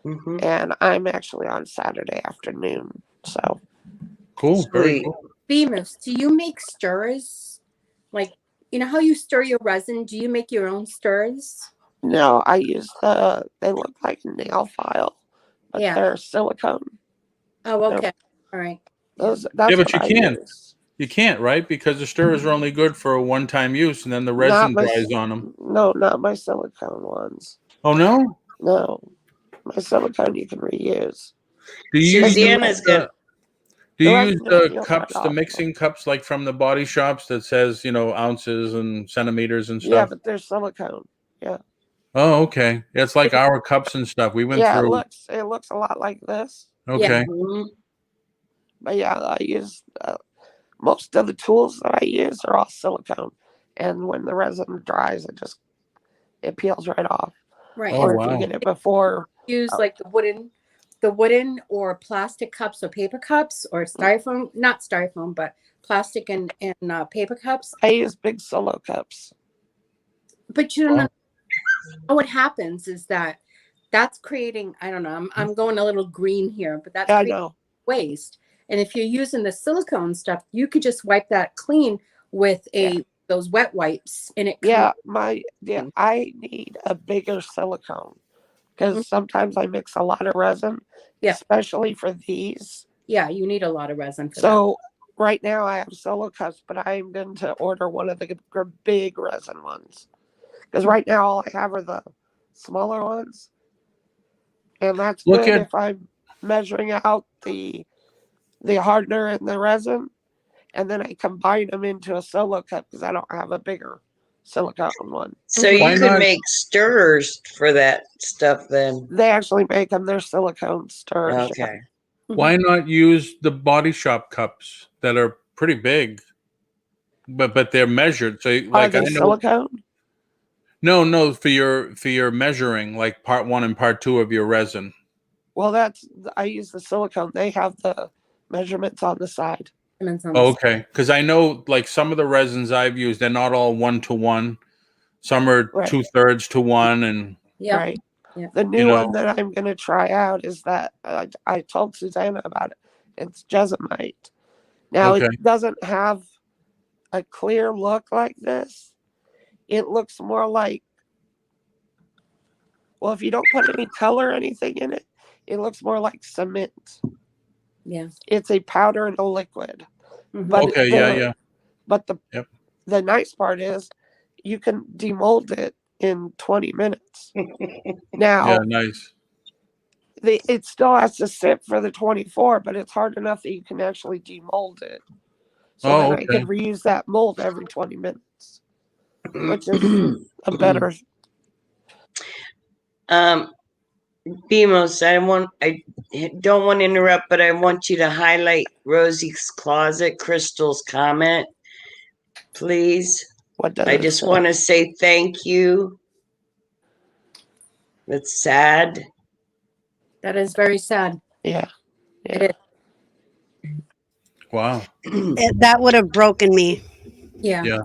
Mm-hmm. And I'm actually on Saturday afternoon. So Cool. Very Sweet. cool. Bemis, do you make stirrers? Like, you know how you stir your resin? Do you make your own stirrers? no, I use they look like a nail file, but Yeah. they're silicone. Oh, okay. All right. That's Yeah, but what you I can't. use. You can't, right? Because the stirrers are only good for a one-time use, and then the resin dries on them. No, not my silicone ones. Oh no! No, my silicone you can reuse. Do you use Susanna's got. the cups, the mixing cups, like from the body shops that says ounces and centimeters and stuff? Yeah, but they're silicone. Yeah. Oh, okay. It's like our cups and stuff. We went through. It looks a lot like this. Okay. Mm-hmm. But yeah, I use most of the tools that I use are all silicone, and when the resin dries, it peels right off. Right. Oh, Or if wow. you get it before, Use like the wooden or plastic cups or paper cups or styrofoam, not styrofoam, but plastic and paper cups. I use big solo cups. But you don't know what happens is that's creating, I don't know, I'm going a little green here, but that's creating waste. And if you're using the silicone stuff, you could just wipe that clean with those wet wipes, and it I need a bigger silicone because sometimes I mix a lot of resin, especially for these. Yeah, you need a lot of resin for that. Right now I have solo cups, but I'm going to order one of the big resin ones because right now all I have are the smaller ones, and that's good if I'm measuring out the hardener and the resin, and then I combine them into a solo cup because I don't have a bigger silicone one. So you could make stirrers for that stuff then. They actually make them. They're silicone stirrers. Okay. Why not use the body shop cups that are pretty big, but they're measured? So like Are they silicone? No, for your measuring, like part 1 and part 2 of your resin. Well, I use the silicone. They have the measurements on the side. Oh, okay, because I know like some of the resins I've used, they're not all 1-to-1. Some are 2/3 to 1, and right. Yeah. The new one that I'm going to try out is that I told Susanna about it. It's Jessamite. Now it doesn't have a clear look like this. It looks more like, well, if you don't put any color or anything in it, it looks more like cement. Yeah. It's a powder and a liquid. Mm-hmm. But But the nice part is you can demold it in 20 minutes. Now, nice. It still has to sit for the 24, but it's hard enough that you can actually demold it. So then I can reuse that mold every 20 minutes, which is a better. Bemos, I don't want to interrupt, but I want you to highlight Rosie's Closet, Crystal's comment, please. I just want to say thank you. That's sad. That is very sad. Yeah. It is. Wow. That would have broken me. Yeah.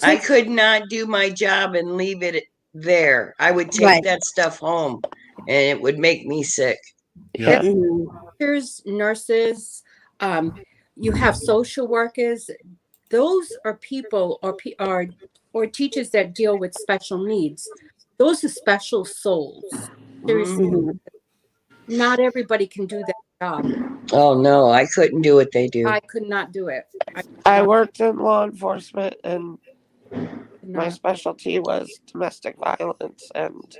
I could not do my job and leave it there. I would take that stuff home, and it would make me sick. Yeah. Doctors, nurses, you have social workers. Those are people or teachers that deal with special needs. Those are special souls. Seriously. Not everybody can do that job. Oh no, I couldn't do what they do. I could not do it. I worked in law enforcement, and my specialty was domestic violence, and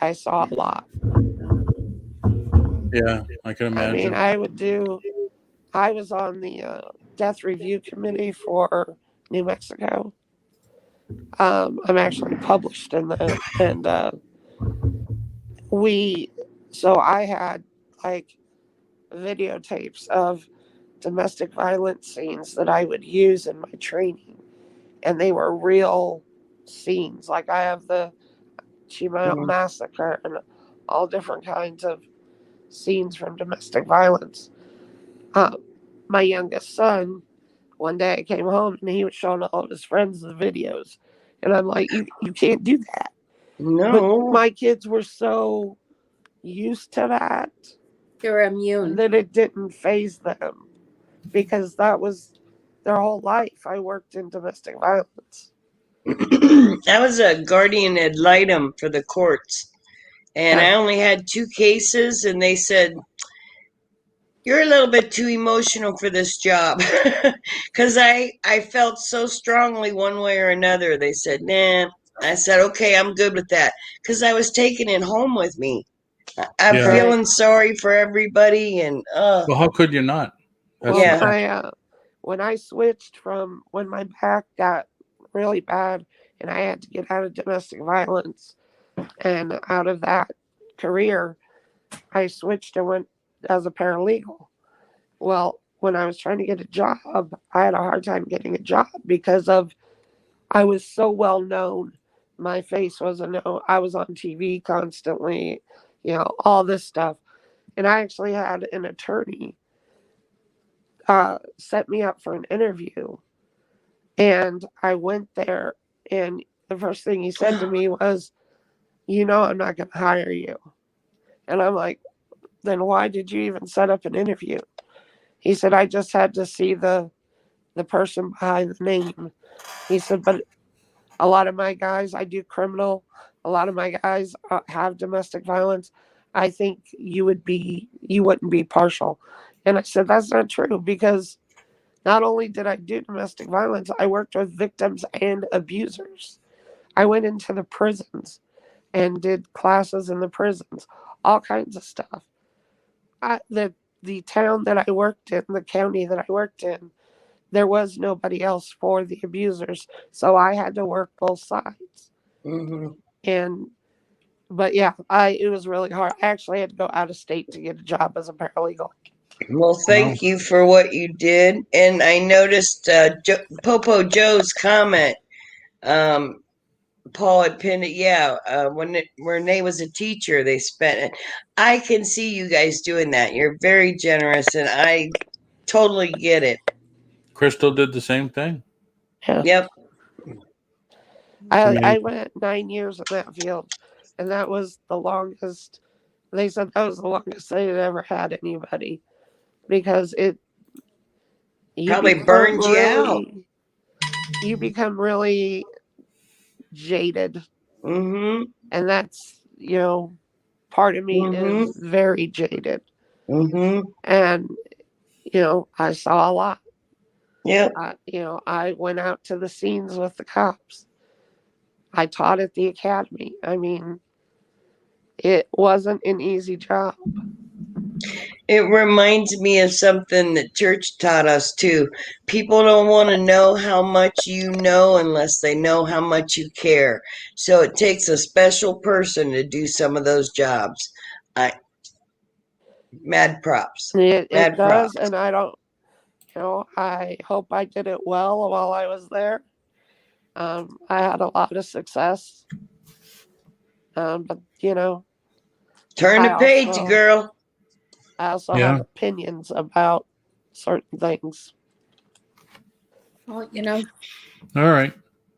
I saw a lot. Yeah, I can imagine. I mean, I was on the death review committee for New Mexico. I'm actually published in that, and so I had like videotapes of domestic violence scenes that I would use in my training, and they were real scenes. Like I have the Chimel massacre and all different kinds of scenes from domestic violence. My youngest son, one day I came home and he was showing all of his friends the videos, and I'm like, you can't do that. No. But my kids were so used to that. They're immune. That it didn't faze them, because that was their whole life. I worked in domestic violence. I was a guardian ad litem for the courts, and I only had 2 cases, and they said, you're a little bit too emotional for this job. Because I felt so strongly one way or another. They said, nah. I said, okay, I'm good with that. Because I was taking it home with me. I'm feeling sorry for everybody. And well, how could you not? Well, when I switched from when my back got really bad and I had to get out of domestic violence and out of that career, I switched and went as a paralegal. Well, when I was trying to get a job, I had a hard time getting a job because I was so well known. My face was I was on TV constantly, all this stuff. And I actually had an attorney set me up for an interview. And I went there, and the first thing he said to me was, I'm not going to hire you. And I'm like, then why did you even set up an interview? He said, I just had to see the person behind the name. He said, but a lot of my guys, I do criminal. A lot of my guys have domestic violence. I think you wouldn't be partial. And I said, that's not true, because not only did I do domestic violence, I worked with victims and abusers. I went into the prisons and did classes in the prisons, all kinds of stuff. The town that I worked in, the county that I worked in, there was nobody else for the abusers. So I had to work both sides. But yeah, it was really hard. I actually had to go out of state to get a job as a paralegal. Well, thank you for what you did. And I noticed Popo Joe's comment. Paul had pinned it. When Renee was a teacher, they spent it. I can see you guys doing that. You're very generous, and I totally get it. Crystal did the same thing. Yeah. Yep. I went 9 years in that field, and that was the longest. They said that was the longest they had ever had anybody, because probably burned you out. You become really jaded. And that's, part of me is very jaded. And, I saw a lot. Yeah. I went out to the scenes with the cops. I taught at the academy. I mean, it wasn't an easy job. It reminds me of something that church taught us too. People don't want to know how much you know unless they know how much you care. So it takes a special person to do some of those jobs. Mad props. It Mad does, props. and I don't, I hope I did it well while I was there. I had a lot of success. But, turn the page, girl. I also have opinions about certain things. Well, All right.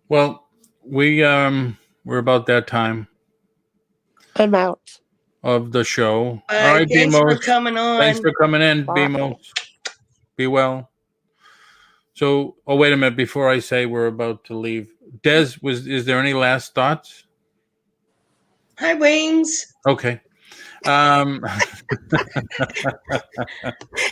Well, we're about that time. I'm out of the show. All right, thanks BMO. for coming on. Thanks for coming in, Bye. BMO. Be well. So, wait a minute. Before I say we're about to leave, Des, is there any last thoughts? Hi, Wings. Okay. It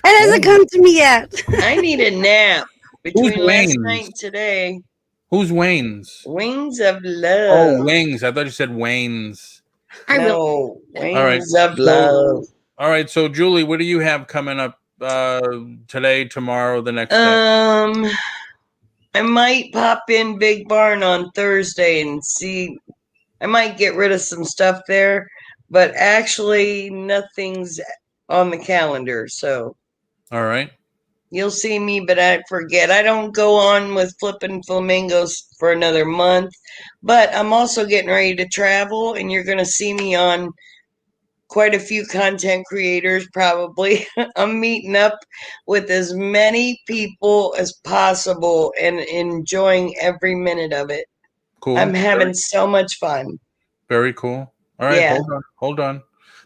hasn't come to me yet. I need a nap between last Wayne's? night and today. Who's Wayne's? Wings of love. Oh, Wings. I thought you said Wayne's. No, Wings All right. of love. All right. So, Julie, what do you have coming up today, tomorrow, the next day? I might pop in Big Barn on Thursday and see. I might get rid of some stuff there, but actually nothing's on the calendar. So, all right. You'll see me, but I forget. I don't go on with flipping flamingos for another month, but I'm also getting ready to travel, and you're going to see me on quite a few content creators probably. I'm meeting up with as many people as possible and enjoying every minute of it. Cool. I'm having so much fun. Very cool. All right, Yeah. hold on.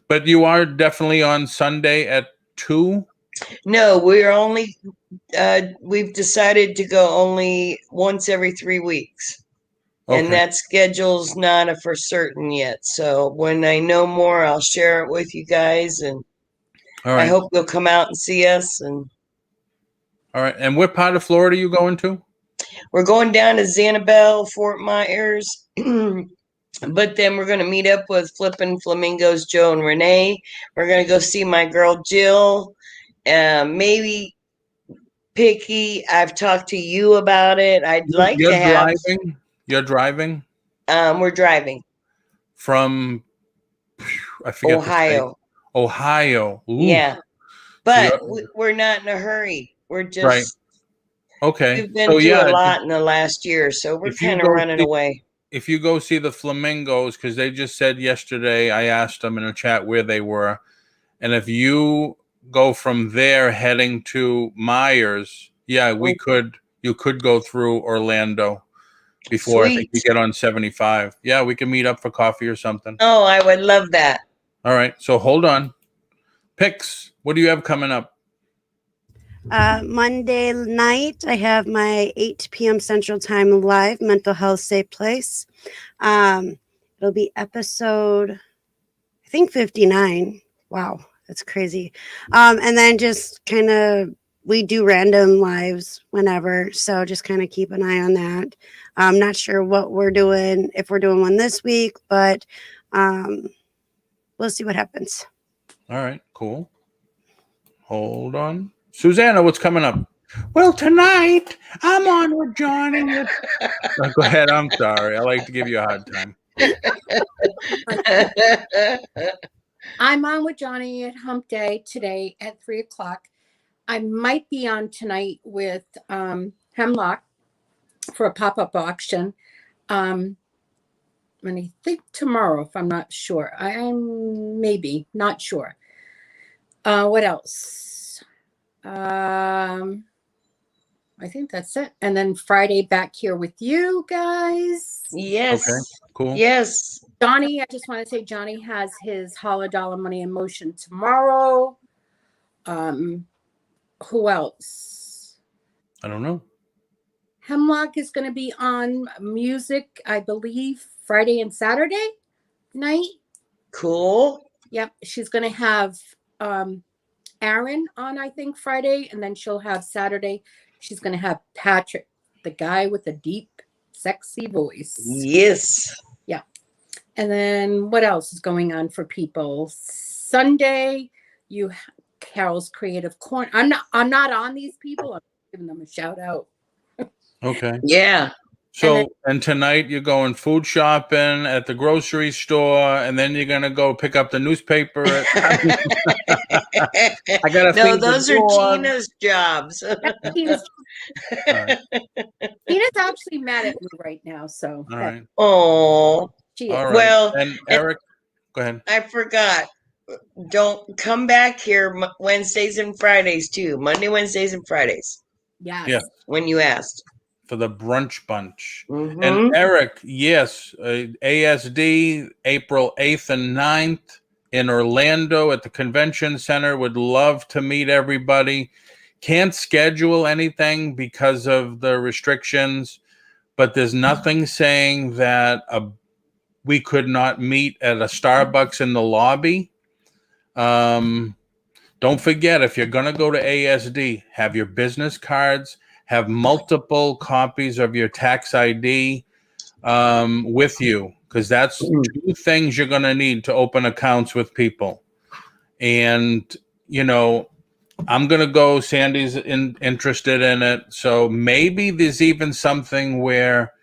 But you are definitely on Sunday at 2? No, we're only we've decided to go only once every 3 weeks. Okay. And that schedule's not for certain yet. So when I know more, I'll share it with you guys, and All right. I hope you'll come out and see us. And All right. And what part of Florida are you going to? we're going down to Xanabel, Fort Myers, but then we're going to meet up with Flippin' Flamingos, Joe and Renee. We're going to go see my girl Jill. Maybe Picky. I've talked to you about it. I'd like to have. You're driving We're driving from, I forget Ohio. the state. Ohio. Ooh. Yeah, So but we're not in a hurry. We're just right. Okay. We've been So through yeah, a lot in the last year, so we're if you kind of go running see- away. if you go see the flamingos, because they just said yesterday, I asked them in a chat where they were, and if you go from there heading to Myers, yeah, you could go through Orlando before I think you Sweet. get on 75. Yeah, we can meet up for coffee or something. Oh, I would love that. All right, so hold on. Picks, what do you have coming up? Monday night, I have my 8 p.m. Central Time live mental health safe place. It'll be episode, I think 59. Wow, that's crazy. And then just kind of we do random lives whenever, so just kind of keep an eye on that. I'm not sure what we're doing, if we're doing one this week, but we'll see what happens. All right, cool. Hold on. Susanna, what's coming up? Well, tonight I'm on with Johnny. Go ahead. I'm sorry. I like to give you a hard time. I'm on with Johnny at Hump Day today at 3:00. I might be on tonight with Hemlock for a pop-up auction. And I think tomorrow, if I'm not sure. I'm maybe not sure. What else? I think that's it. And then Friday back here with you guys. Yes. Okay, cool. Yes. Johnny, I just want to say Johnny has his $100 Dollar Money in Motion tomorrow. Who else? I don't know. Hemlock is going to be on music, I believe, Friday and Saturday night. Cool. Yep. She's going to have Aaron on, I think, Friday, and then she'll have Saturday. She's going to have Patrick, the guy with the deep, sexy voice. Yes. Yeah. And then what else is going on for people? Sunday, Carol's Creative Corner. I'm not on these people. I'm giving them a shout out. Okay. Yeah. So, and tonight you're going food shopping at the grocery store, and then you're going to go pick up the newspaper. I got to No, those are Tina's jobs. Tina's actually mad at me right now. So, all right. Oh, she All is. right. Well, and Eric, go ahead. I forgot. Don't come back here Wednesdays and Fridays too. Monday, Wednesdays, and Fridays. Yes. Yeah. When you asked. For the brunch bunch. Mhm. And Eric, yes, ASD April 8th and 9th in Orlando at the convention center. Would love to meet everybody. Can't schedule anything because of the restrictions, but there's nothing saying that we could not meet at a Starbucks in the lobby. Don't forget, if you're going to go to ASD, have your business cards, have multiple copies of your tax ID with you, because that's 2 things you're going to need to open accounts with people. And, you know, I'm going to go. Sandy's interested in it. So maybe there's even something where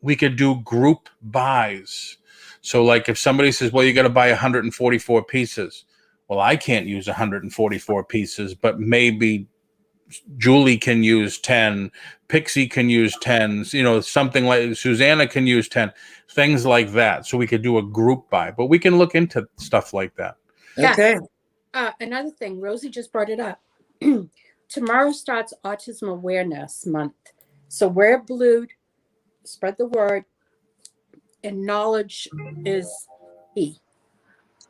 we could do group buys. So like if somebody says, well, you got to buy 144 pieces. Well, I can't use 144 pieces, but maybe Julie can use 10, Pixie can use 10s, something like Susanna can use 10, things like that. So we could do a group buy, but we can look into stuff like that. Yes. Okay. Another thing, Rosie just brought it up. Tomorrow starts Autism Awareness Month. So wear blue, spread the word, and knowledge is key.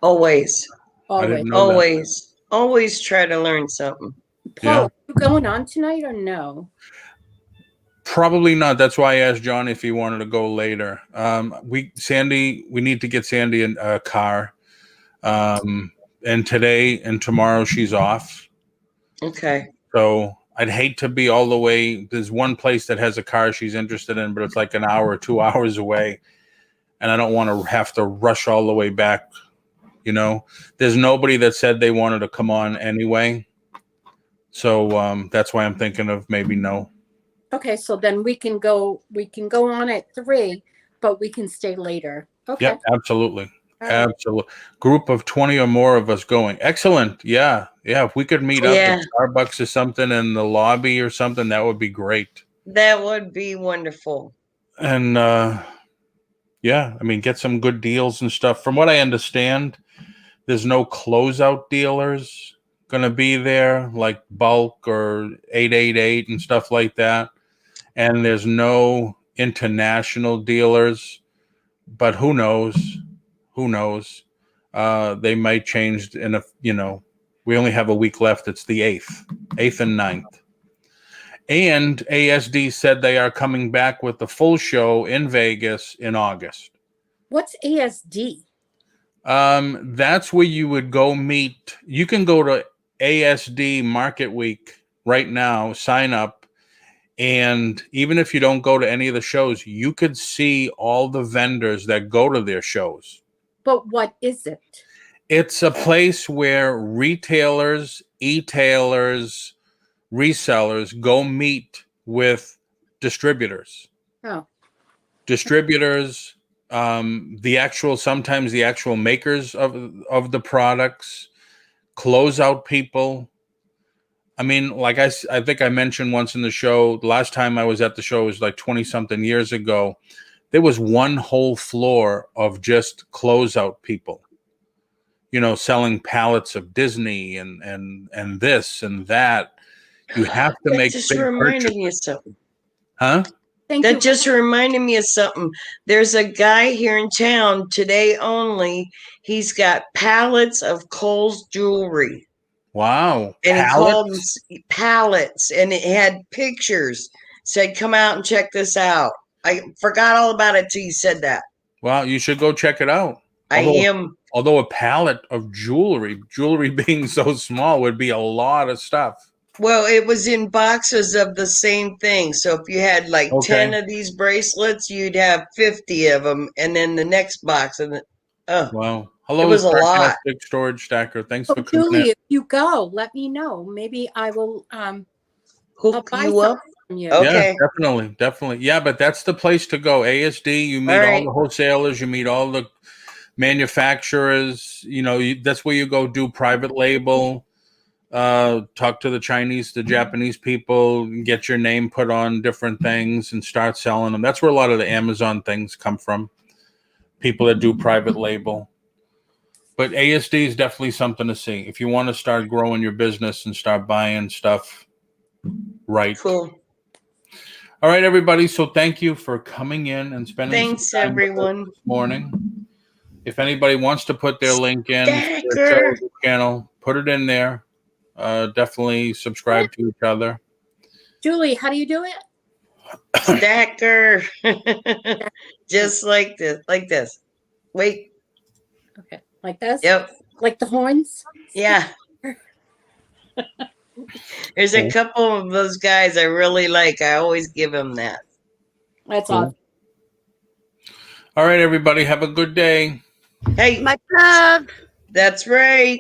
Always. I didn't Always. know that. Always try to learn something. Paul, Yeah. are you going on tonight or no? Probably not. That's why I asked John if he wanted to go later. We need to get Sandy a car. And today and tomorrow she's off. Okay. So I'd hate to be all the way. There's one place that has a car she's interested in, but it's like an hour or 2 hours away. And I don't want to have to rush all the way back. There's nobody that said they wanted to come on anyway. So that's why I'm thinking of maybe no. Okay, so then we can go on at 3, but we can stay later. Okay. Yep, absolutely. All right. Absolutely. Group of 20 or more of us going. Excellent. Yeah. If we could meet up at Starbucks or something in the lobby or something, that would be great. That would be wonderful. And get some good deals and stuff. From what I understand, there's no closeout dealers going to be there, like Bulk or 888 and stuff like that. And there's no international dealers, but who knows? They might change we only have a week left. It's the 8th and 9th. And ASD said they are coming back with the full show in Vegas in August. What's ASD? That's where you would go meet. You can go to ASD Market Week right now, sign up. And even if you don't go to any of the shows, you could see all the vendors that go to their shows. But what is it? It's a place where retailers, e-tailers, resellers go meet with distributors. Oh. Distributors, sometimes the actual makers of the products, closeout people. I mean, like I think I mentioned once in the show, the last time I was at the show was like 20 something years ago. There was one whole floor of just closeout people, selling pallets of Disney and this and that. You have to make just big reminded purchases. me of something. Huh? That just reminded me of something. There's a guy here in town today only. He's got pallets of Kohl's jewelry. Wow. And he called them pallets, and it had pictures. Said, come out and check this out. I forgot all about it till you said that. Well, you should go check it out. Although a pallet of jewelry being so small, would be a lot of stuff. Well, it was in boxes of the same thing. So if you had 10 of these bracelets, you'd have 50 of them. And then the next box. Wow. Hello, it was a lot. Storage Stacker. Thanks for coming Julie, if you go, let me know. Maybe I will hook you up. From you. Okay. Yeah, definitely. Yeah, but that's the place to go. ASD, you meet all the wholesalers, you meet all the manufacturers. That's where you go do private label. Talk to the Chinese, the Japanese people, get your name put on different things and start selling them. That's where a lot of the Amazon things come from. People that do private label. But ASD is definitely something to see if you want to start growing your business and start buying stuff right. Cool. All right, everybody. So thank you for coming in and spending some time everyone with us this morning. If anybody wants to put their link in their channel, put it in there. Definitely subscribe to each other. Julie, how do you do it? Stacker. Just like this. Wait. Okay. Like this? Yep. Like the horns? Yeah. There's a couple of those guys I really like. I always give them that. That's awesome. All right, everybody. Have a good day. Hey. Much love. That's right.